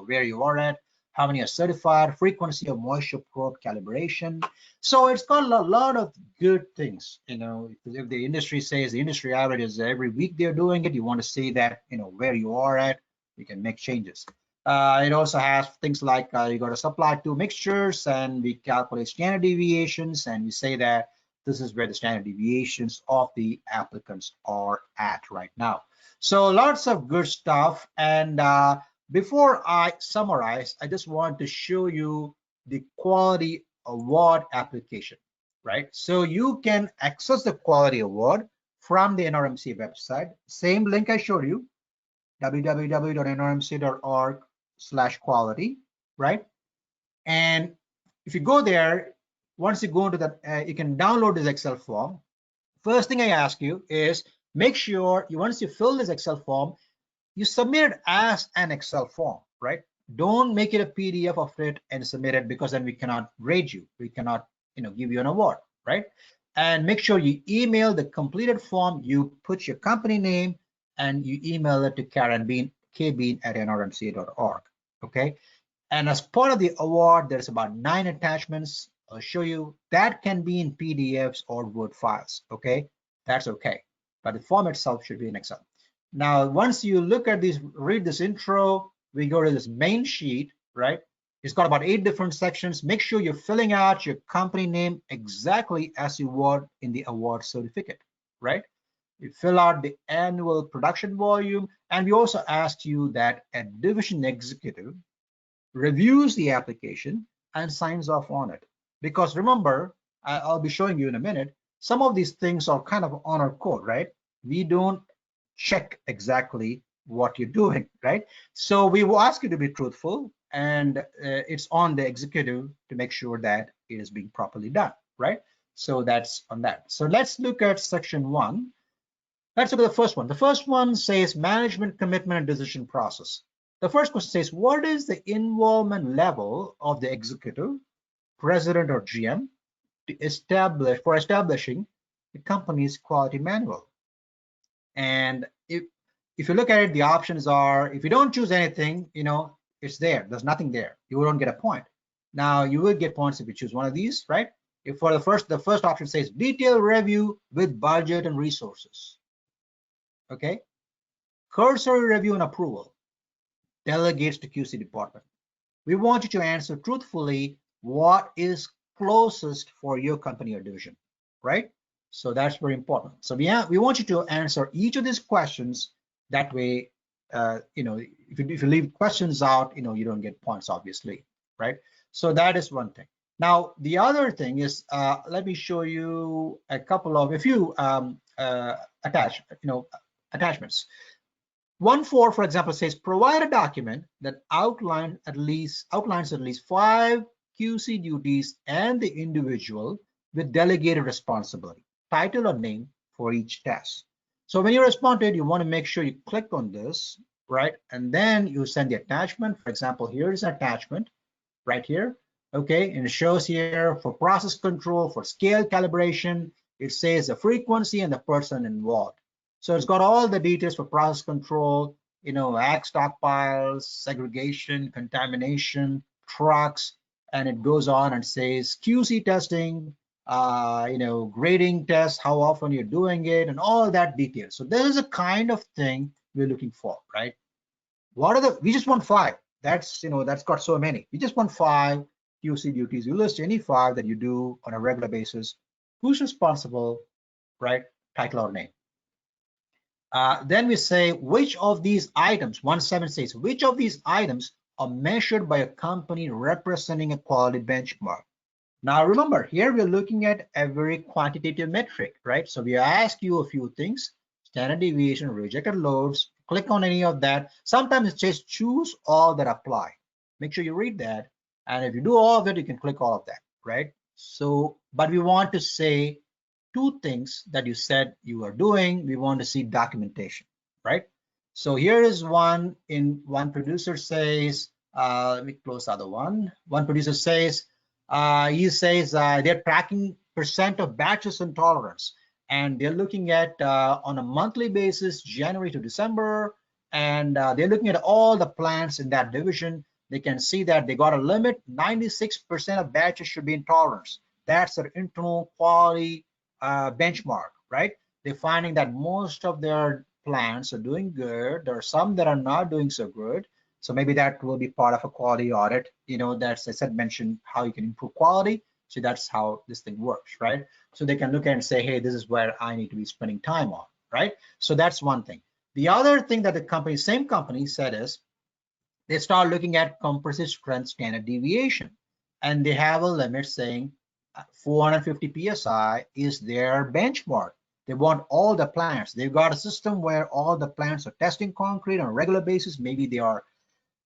where you are at, how many are certified, frequency of moisture probe calibration. So it's got a lot of good things. If the industry says the industry average is every week they're doing it, you want to see that, where you are at, you can make changes. It also has things like you got to supply two mixtures, and we calculate standard deviations, and we say that this is where the standard deviations of the applicants are at right now. So lots of good stuff. And before I summarize, I just want to show you the quality award application, right? So you can access the quality award from the NRMC website. Same link I showed you, www.nrmc.org/quality, right? And if you go there, once you go into that, you can download this Excel form. First thing I ask you is make sure once you fill this Excel form, you submit it as an Excel form, right? Don't make it a PDF of it and submit it, because then we cannot grade you. We cannot, give you an award, right? And make sure you email the completed form. You put your company name and you email it to Karen Bean, kbean@nrmca.org, okay? And as part of the award, there's about 9 attachments. I'll show you that can be in PDFs or Word files, okay? That's okay. But the form itself should be in Excel. Now, once you look at this, read this intro, we go to this main sheet, right? It's got about 8 different sections. Make sure you're filling out your company name exactly as you would in the award certificate, right? You fill out the annual production volume, and we also asked you that a division executive reviews the application and signs off on it. Because remember, I'll be showing you in a minute, some of these things are kind of on our code, right? We don't check exactly what you're doing, right? So we will ask you to be truthful, and it's on the executive to make sure that it is being properly done, right? So that's on that. So let's look at section 1. Let's look at the first one. The first one says management commitment and decision process. The first question says, what is the involvement level of the executive, president, or GM for establishing the company's quality manual? And if you look at it, the options are, if you don't choose anything, it's there. There's nothing there. You don't get a point. Now, you will get points if you choose one of these, right? If for the first option says detailed review with budget and resources. Okay. Cursory review and approval. Delegates to QC department. We want you to answer truthfully what is closest for your company or division, right? So that's very important. So we want you to answer each of these questions. That way, if you leave questions out, you don't get points, obviously, right? So that is one thing. Now, the other thing is, let me show you a few attachments. 1.4, for example, says provide a document that outlines at least 5 QC duties and the individual with delegated responsibility, title or name for each test. So when you respond to it, you want to make sure you click on this, right? And then you send the attachment. For example, here is an attachment right here. Okay, and it shows here for process control, for scale calibration, it says the frequency and the person involved. So it's got all the details for process control, ag stockpiles, segregation, contamination, trucks, and it goes on and says QC testing, grading tests, how often you're doing it, and all that detail. So there's a kind of thing we're looking for, right? We just want 5. That's got so many. We just want 5 QC duties. You list any 5 that you do on a regular basis. Who's responsible, right? Title or name. Then we say which of these items, 1.7 says, which of these items are measured by a company representing a quality benchmark. Now remember, here we're looking at a very quantitative metric, right? So we ask you a few things, standard deviation, rejected loads, click on any of that. Sometimes it says choose all that apply. Make sure you read that. And if you do all of it, you can click all of that, right? So, but we want to say 2 things that you said you are doing. We want to see documentation, right? So here is one producer says Let me close the other one. One producer says, they're tracking percent of batches and tolerance, and they're looking at on a monthly basis, January to December, and they're looking at all the plants in that division. They can see that they got a limit. 96% of batches should be in tolerance. That's their internal quality benchmark, right? They're finding that most of their plants are doing good. There are some that are not doing so good. So maybe that will be part of a quality audit. That's, I said, mentioned how you can improve quality. So that's how this thing works, right? So they can look at and say, hey, this is where I need to be spending time on, right? So that's one thing. The other thing that the same company said is they start looking at compressive strength standard deviation. And they have a limit saying 450 psi is their benchmark. They want all the plants. They've got a system where all the plants are testing concrete on a regular basis. Maybe they are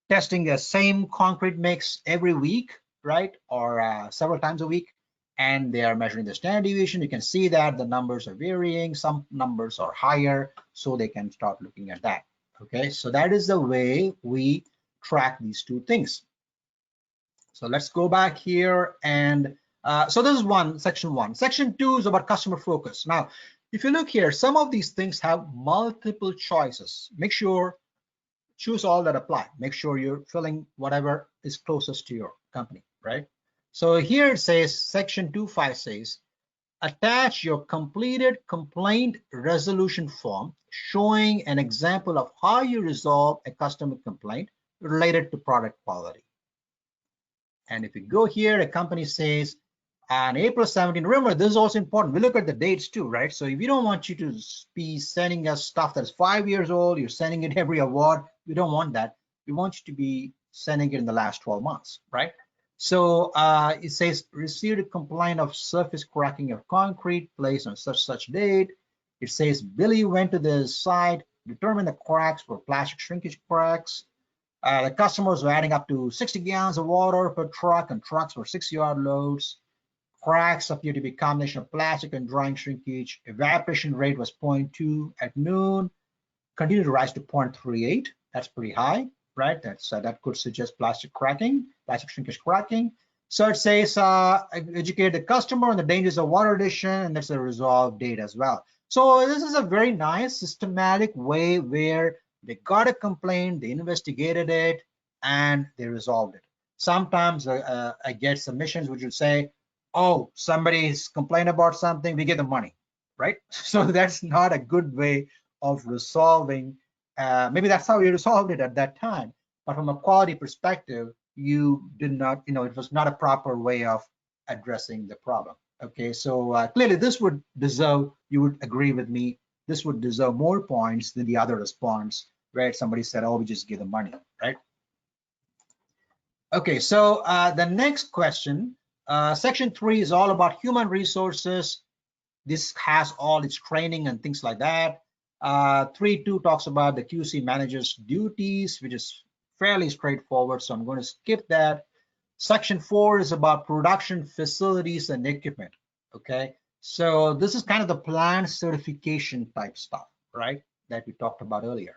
testing the same concrete mix every week, right? Or several times a week. And they are measuring the standard deviation. You can see that the numbers are varying. Some numbers are higher, so they can start looking at that. Okay, so that is the way we track these two things. So let's go back here, and so this is section one. Section two is about customer focus. Now, if you look here, some of these things have multiple choices. Make sure choose all that apply. Make sure you're filling whatever is closest to your company, right? So here it says, section 2.5 says, attach your completed complaint resolution form showing an example of how you resolve a customer complaint related to product quality. And if you go here, the company says on April 17, remember, this is also important. We look at the dates too, right? So if you don't want you to be sending us stuff that's 5 years old, you're sending it every award, we don't want that. We want you to be sending it in the last 12 months, right? So it says, received a complaint of surface cracking of concrete placed on such date. It says, Billy went to the site, determined the cracks were plastic shrinkage cracks. The customers were adding up to 60 gallons of water per truck, and trucks were 6-yard loads. Cracks appear to be a combination of plastic and drying shrinkage. Evaporation rate was 0.2 at noon, continued to rise to 0.38. That's pretty high, right? That could suggest plastic shrinkage cracking. So it says educate the customer on the dangers of water addition, and that's a resolved date as well. So this is a very nice systematic way where they got a complaint, they investigated it, and they resolved it. Sometimes I get submissions which would say, oh, somebody's complained about something, we get the money, right? So that's not a good way of resolving. Maybe that's how you resolved it at that time, but from a quality perspective, you did not, it was not a proper way of addressing the problem. Okay, so clearly this would deserve, you would agree with me, this would deserve more points than the other response where somebody said, oh, we just give the money, right? Okay, so the next question, section 3 is all about human resources. This has all its training and things like that. 3.2 talks about the QC manager's duties, which is fairly straightforward, so I'm going to skip that. Section 4 is about production facilities and equipment. Okay, so this is kind of the plant certification type stuff, right, that we talked about earlier.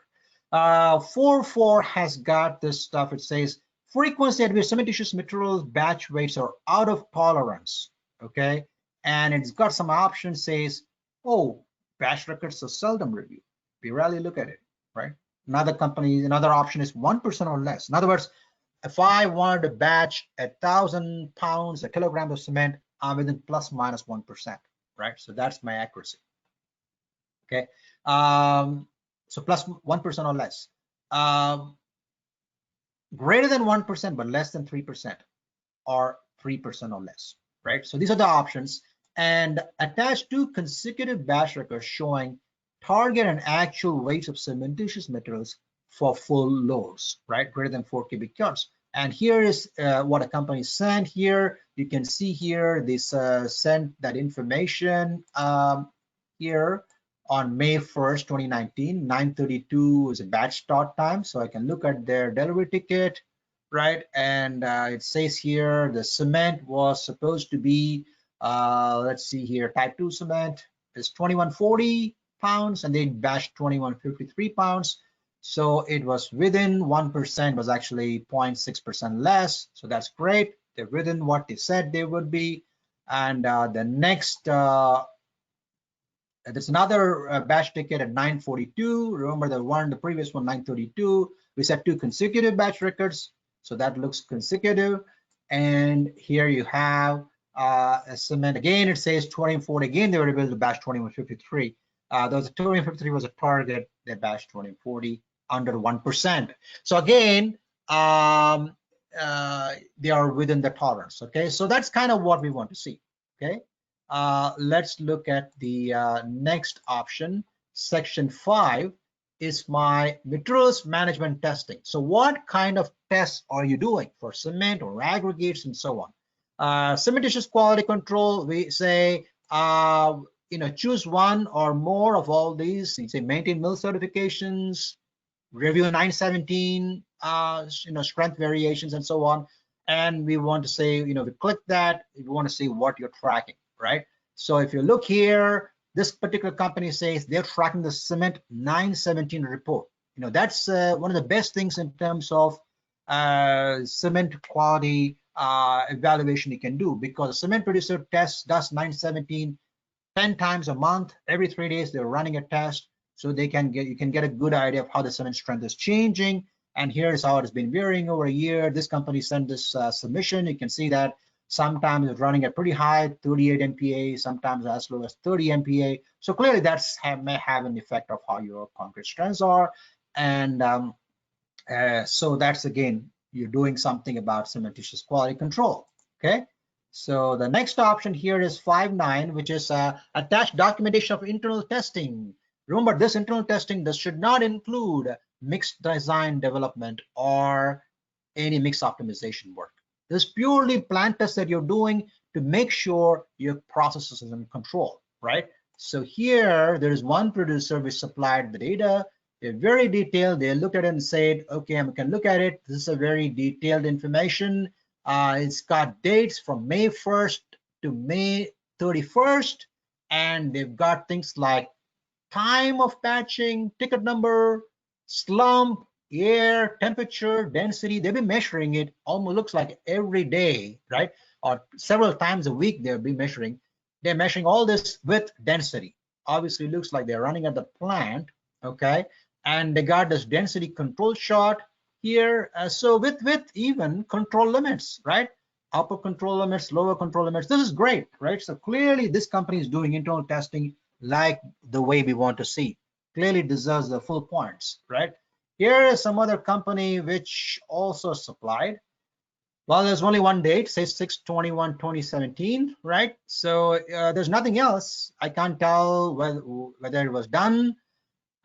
4.4 has got this stuff. It says frequency at which cementitious materials batch weights are out of tolerance. Okay, and it's got some options. Says, oh, batch records are seldom reviewed. We rarely look at it, right? Another option is 1% or less. In other words, if I wanted to batch 1,000 pounds, a kilogram of cement, I'm within plus minus 1%, right? So that's my accuracy. Okay, so plus 1% or less. Greater than 1%, but less than 3%, or 3% or less, right? So these are the options. And attached to consecutive batch records showing target and actual weights of cementitious materials for full loads, right? Greater than 4 cubic yards. And here is what a company sent here. You can see here, this sent that information here on May 1st, 2019, 9:32 is a batch start time. So I can look at their delivery ticket, right? And it says here, the cement was supposed to be, let's see here, type 2 cement is 2140 pounds, and they batched 2153 pounds. So it was within 1%, was actually 0.6% less. So that's great. They're within what they said they would be. And the next, there's another batch ticket at 942. Remember the previous one, 932. We set 2 consecutive batch records. So that looks consecutive. And here you have a cement. Again, it says 2040. Again, they were able to batch 2153. Those 2153 was a target. They batched 2040 under 1%. So again, they are within the tolerance. Okay, so that's kind of what we want to see. Okay, let's look at the next option. Section 5 is my materials management testing. So what kind of tests are you doing for cement or aggregates and so on? Cementitious quality control, we say, choose one or more of all these. You say maintain mill certifications, review 917, strength variations and so on. And we want to say, we click that, we want to see what you're tracking, right? So if you look here, this particular company says they're tracking the cement 917 report. That's one of the best things in terms of cement quality evaluation you can do, because a cement producer does 917 10 times a month. Every 3 days they're running a test, so you can get a good idea of how the cement strength is changing. And here's how it has been varying over a year. This company sent this submission. You can see that sometimes it's running at pretty high, 38 MPa, sometimes as low as 30 MPa. So clearly that's may have an effect of how your concrete strengths are. And so that's, again, you're doing something about cementitious quality control. Okay. So the next option here is 5.9, which is attached documentation of internal testing. Remember, this internal testing, this should not include mixed design development or any mix optimization work. This is purely plant tests that you're doing to make sure your processes is in control, right? So here there is one producer which supplied the data. They're very detailed. They looked at it and said, okay, I can look at it. This is a very detailed information. It's got dates from May 1st to May 31st, and they've got things like time of patching, ticket number, slump, air, temperature, density. They've been measuring it almost looks like every day, right? Or several times a week they'll be measuring. They're measuring all this with density. Obviously, it looks like they're running at the plant, okay? And they got this density control chart here. So with even control limits, right? Upper control limits, lower control limits. This is great, right? So clearly this company is doing internal testing like the way we want to see. Clearly deserves the full points, right? Here is some other company which also supplied. Well, there's only one date, say 6/21/2017, right? So there's nothing else. I can't tell whether it was done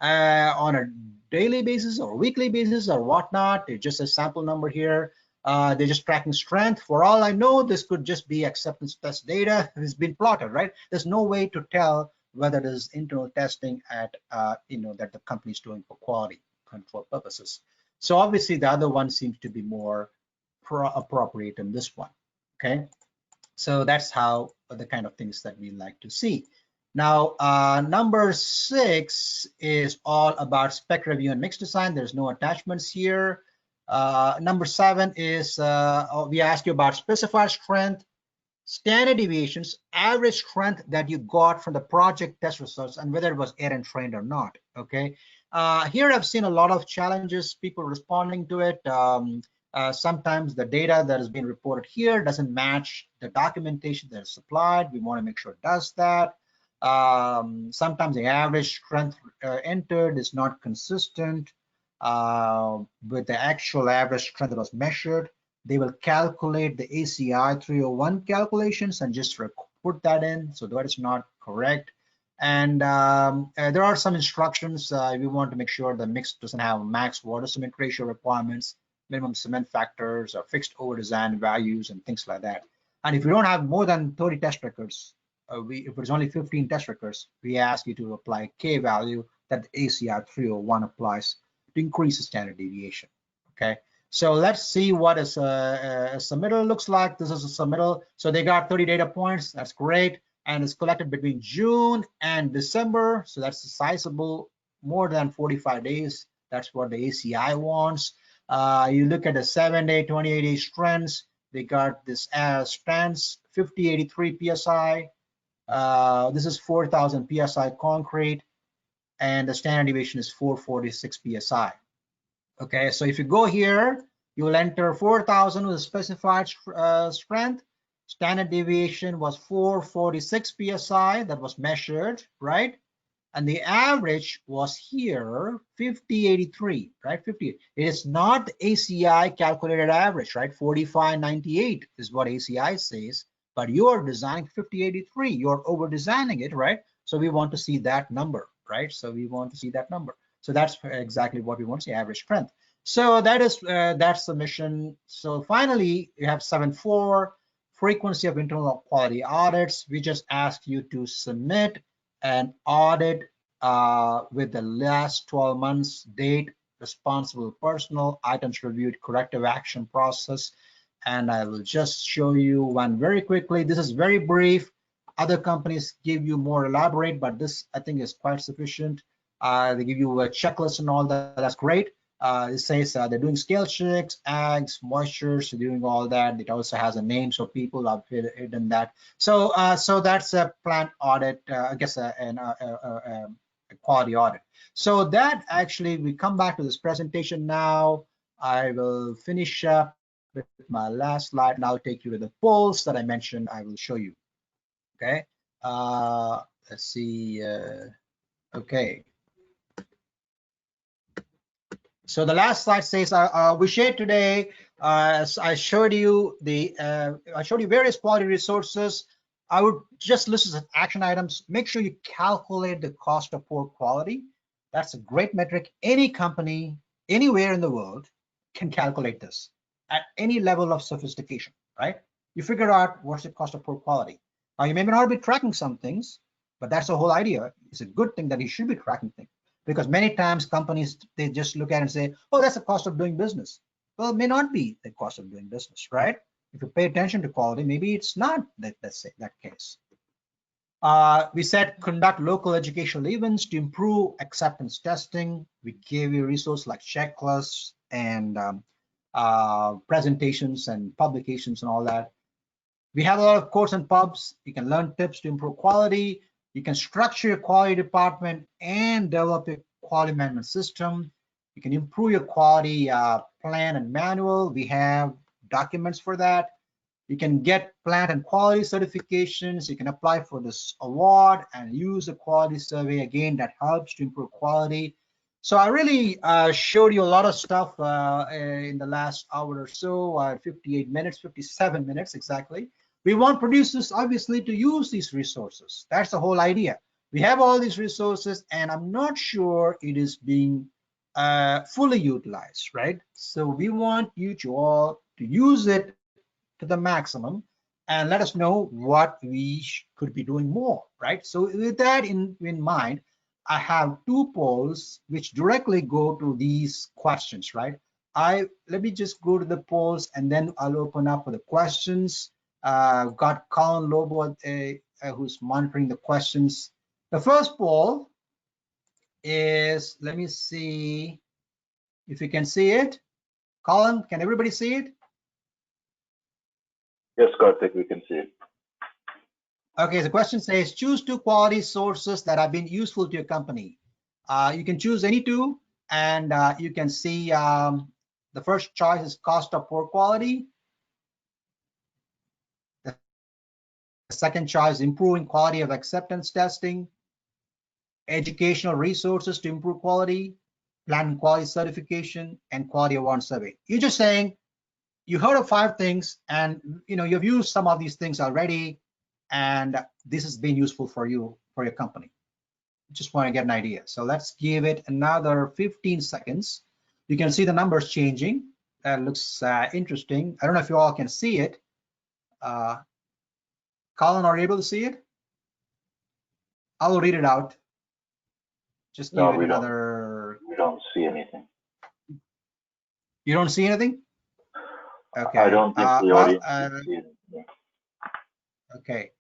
on a daily basis or weekly basis or whatnot. It's just a sample number here. They're just tracking strength. For all I know, this could just be acceptance test data. It's been plotted, right? There's no way to tell whether it is internal testing at that the company is doing for quality control purposes. So obviously the other one seems to be more appropriate than this one. Okay, so that's how the kind of things that we like to see. Now, number 6 is all about spec review and mix design. There's no attachments here. Number 7 is we ask you about specified strength, standard deviations, average strength that you got from the project test results, and whether it was errant trained or not. Okay. Here I've seen a lot of challenges, people responding to it. Sometimes the data that is being reported here doesn't match the documentation that is supplied. We want to make sure it does that. Sometimes the average strength entered is not consistent with the actual average strength that was measured. They will calculate the ACI 301 calculations and just put that in, so that is not correct. And there are some instructions. We want to make sure the mix doesn't have max water cement ratio requirements, minimum cement factors, or fixed over design values and things like that. And if you don't have more than 30 test records, if it's only 15 test records, we ask you to apply K value that the ACI 301 applies to increase the standard deviation. Okay, so let's see what a submittal looks like. This is a submittal. So they got 30 data points. That's great. And it's collected between June and December. So that's a sizable, more than 45 days That's what the ACI wants. You look at the 7-day, 28-day strengths. They got this as strengths 5083 psi. This is 4000 psi concrete, and the standard deviation is 446 psi. Okay, so if you go here, you will enter 4000 with a specified strength. Standard deviation was 446 psi that was measured, right? And the average was here 5083, right? 50. It is not the ACI calculated average, right? 4598 is what ACI says, but you're designing 5083. You're over designing it, right? So we want to see that number, right? So we want to see that number. So that's exactly what we want to see, average strength. So that is that's the mission. So finally, you have 7.4, frequency of internal quality audits. We just asked you to submit an audit with the last 12 months date, responsible personal, items reviewed, corrective action process. And I will just show you one very quickly. This is very brief. Other companies give you more elaborate, but this I think is quite sufficient. They give you a checklist and all that. That's great. It says they're doing scale checks, ags, moisture, so doing all that. It also has a name, so people have hidden that. So so that's a plant audit, I guess a quality audit. So that actually, we come back to this presentation now. I will finish up with my last slide, and I'll take you to the polls that I mentioned. I will show you. Okay. Let's see. Okay. So the last slide says we shared today. I showed you various quality resources. I would just list as action items. Make sure you calculate the cost of poor quality. That's a great metric. Any company, anywhere in the world, can calculate this at any level of sophistication, right? You figure out what's the cost of poor quality. Now, you may not be tracking some things, but that's the whole idea. It's a good thing that you should be tracking things, because many times companies, they just look at it and say, oh, that's the cost of doing business. Well, it may not be the cost of doing business, right? If you pay attention to quality, maybe it's not that, let's say, that case. We said conduct local educational events to improve acceptance testing. We gave you resources like checklists and presentations and publications and all that. We have a lot of courses and pubs. You can learn tips to improve quality. You can structure your quality department and develop a quality management system. You can improve your quality plan and manual. We have documents for that. You can get plant and quality certifications. You can apply for this award and use a quality survey. Again, that helps to improve quality. So I really showed you a lot of stuff in the last hour or so, 58 minutes, 57 minutes exactly. We want producers, obviously, to use these resources. That's the whole idea. We have all these resources, and I'm not sure it is being fully utilized, right? So we want you to all to use it to the maximum and let us know what we could be doing more, right? So with that in mind, I have two polls which directly go to these questions, right? Let me just go to the polls, and then I'll open up for the questions. Got Colin Lobo who's monitoring the questions. The first poll is, let me see if you can see it. Colin, can everybody see it? Yes, Karthik, we can see it. Okay, the question says, choose two quality sources that have been useful to your company. You can choose any two, and you can see the first choice is cost of poor quality. The second choice is improving quality of acceptance testing, educational resources to improve quality, plant quality certification, and quality award survey. You're just saying, you heard of 5 things, and you've used some of these things already, and this has been useful for you, for your company. Just want to get an idea. So let's give it another 15 seconds. You can see the numbers changing. That looks interesting. I don't know if you all can see it. Colin, are you able to see it? I will read it out. Just give it another. We don't see anything. You don't see anything? Okay. I don't think the audience can see anything. Okay.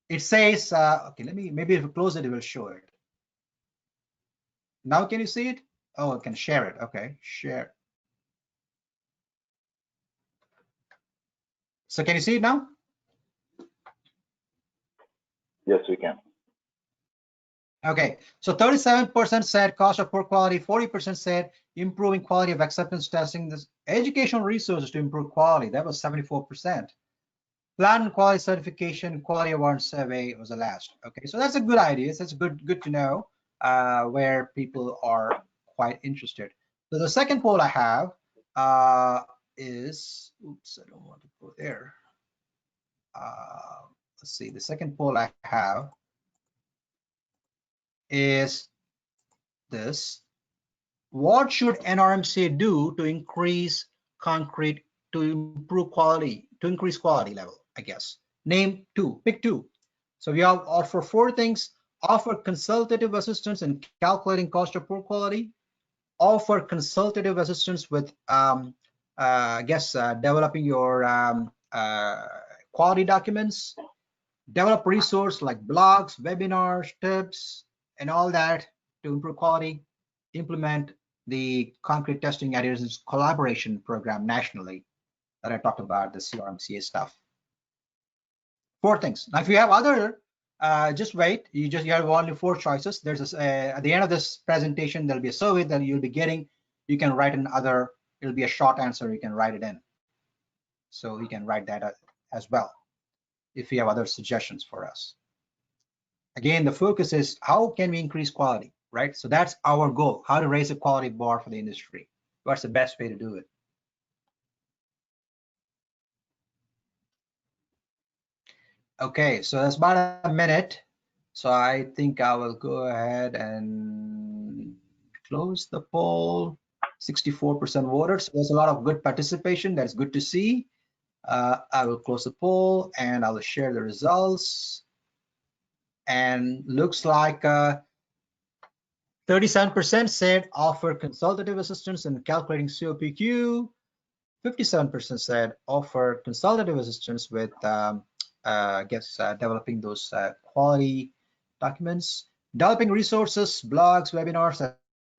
It says, okay, maybe if we close it, it will show it. Now can you see it? Oh, I can share it. Okay, share. So can you see it now? Yes, we can. Okay, so 37% said cost of poor quality, 40% said improving quality of acceptance testing, this educational resources to improve quality, that was 74%. Plan quality certification, quality award survey was the last. Okay, so that's a good idea. That's good to know where people are quite interested. So the second poll I have is, oops, I don't want to go there. Let's see, the second poll I have is this. What should NRMCA do to increase concrete, to improve quality, to increase quality level, I guess? Name two, pick two. So we have offer four things: offer consultative assistance in calculating cost of poor quality, offer consultative assistance with, developing your quality documents, develop resource like blogs, webinars, tips, and all that to improve quality, implement the concrete testing adherence collaboration program nationally that I talked about, the NRMCA stuff. Four things. Now, if you have other, just wait. You have only four choices. There's at the end of this presentation, there'll be a survey that you'll be getting. You can write in other. It'll be a short answer. You can write it in. So you can write that as well if you have other suggestions for us. Again, the focus is how can we increase quality, right? So that's our goal, how to raise the quality bar for the industry. What's the best way to do it? Okay, so that's about a minute. So I think I will go ahead and close the poll. 64% voted, so there's a lot of good participation. That's good to see. I will close the poll and I will share the results. And looks like 37% said offer consultative assistance in calculating COPQ. 57% said offer consultative assistance with, developing those quality documents. Developing resources, blogs, webinars,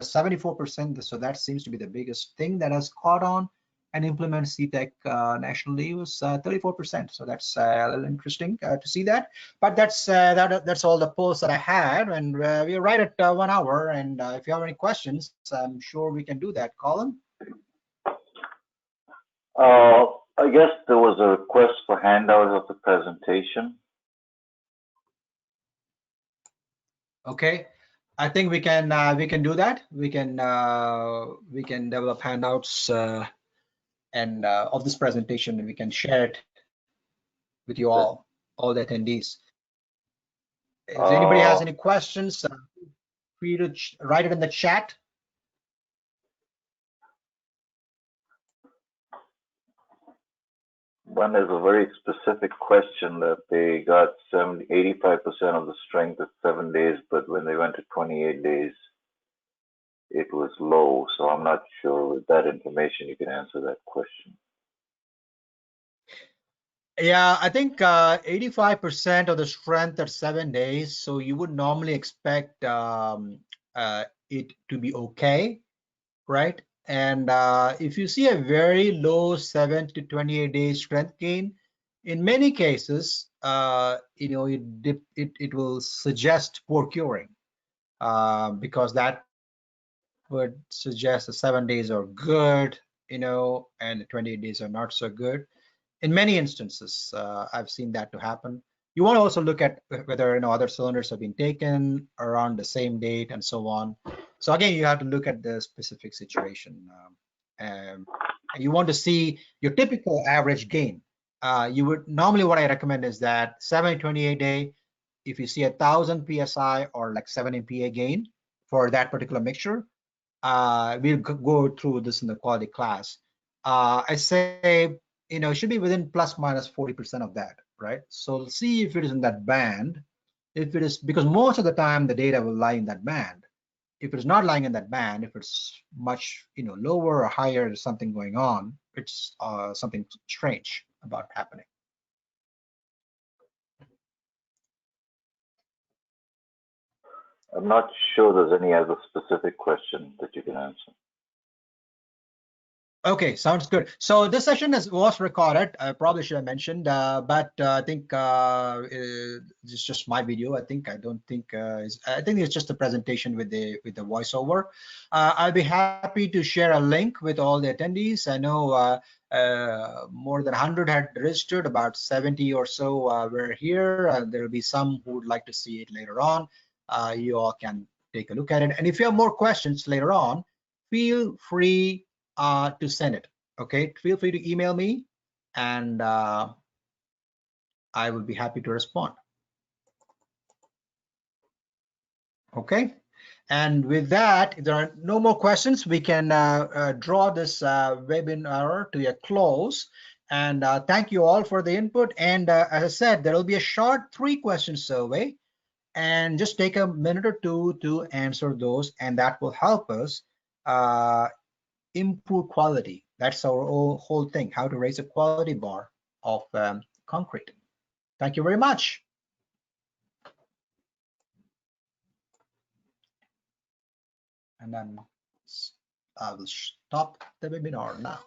74%. So that seems to be the biggest thing that has caught on. And implement CTEC nationally was 34%. So that's a little interesting to see that. But that's all the polls that I had, and we're right at 1 hour. And if you have any questions, I'm sure we can do that. Colin? I guess there was a request for handouts of the presentation. Okay, I think we can do that. We can develop handouts and of this presentation, and we can share it with you all the attendees. If anybody has any questions, feel free to write it in the chat. One is a very specific question that they got 85% of the strength at 7 days, but when they went to 28 days, it was low. So I'm not sure with that information you can answer that question. Yeah, I think 85% of the strength at 7 days. So you would normally expect it to be okay, right? And if you see a very low 7 to 28 days strength gain, in many cases, it will suggest poor curing because that would suggest the 7 days are good, and the 28 days are not so good. In many instances, I've seen that to happen. You want to also look at whether other cylinders have been taken around the same date and so on. So again, you have to look at the specific situation. You want to see your typical average gain. You would normally, what I recommend is that 7 to 28 day, if you see 1,000 psi or like 7 MPa gain for that particular mixture, we'll go through this in the quality class. I say, it should be within plus minus 40% of that, right? So see if it is in that band. If it is, because most of the time the data will lie in that band. If it's not lying in that band, if it's much, lower or higher, there's something going on. It's something strange about happening. I'm not sure there's any other specific question that you can answer. Okay, sounds good. So this session was recorded. I probably should have mentioned, but I think it's just my video. I don't think I think it's just a presentation with the voiceover. I'll be happy to share a link with all the attendees. I know more than 100 had registered, about 70 or so were here. There will be some who would like to see it later on. You all can take a look at it. And if you have more questions later on, feel free to send it. Okay, feel free to email me, and I will be happy to respond. Okay, and with that, if there are no more questions, we can draw this webinar to a close. And thank you all for the input. And as I said, there will be a short 3-question survey, and just take a minute or two to answer those, and that will help us improve quality. That's our whole thing, how to raise a quality bar of concrete. Thank you very much. And then I will stop the webinar now.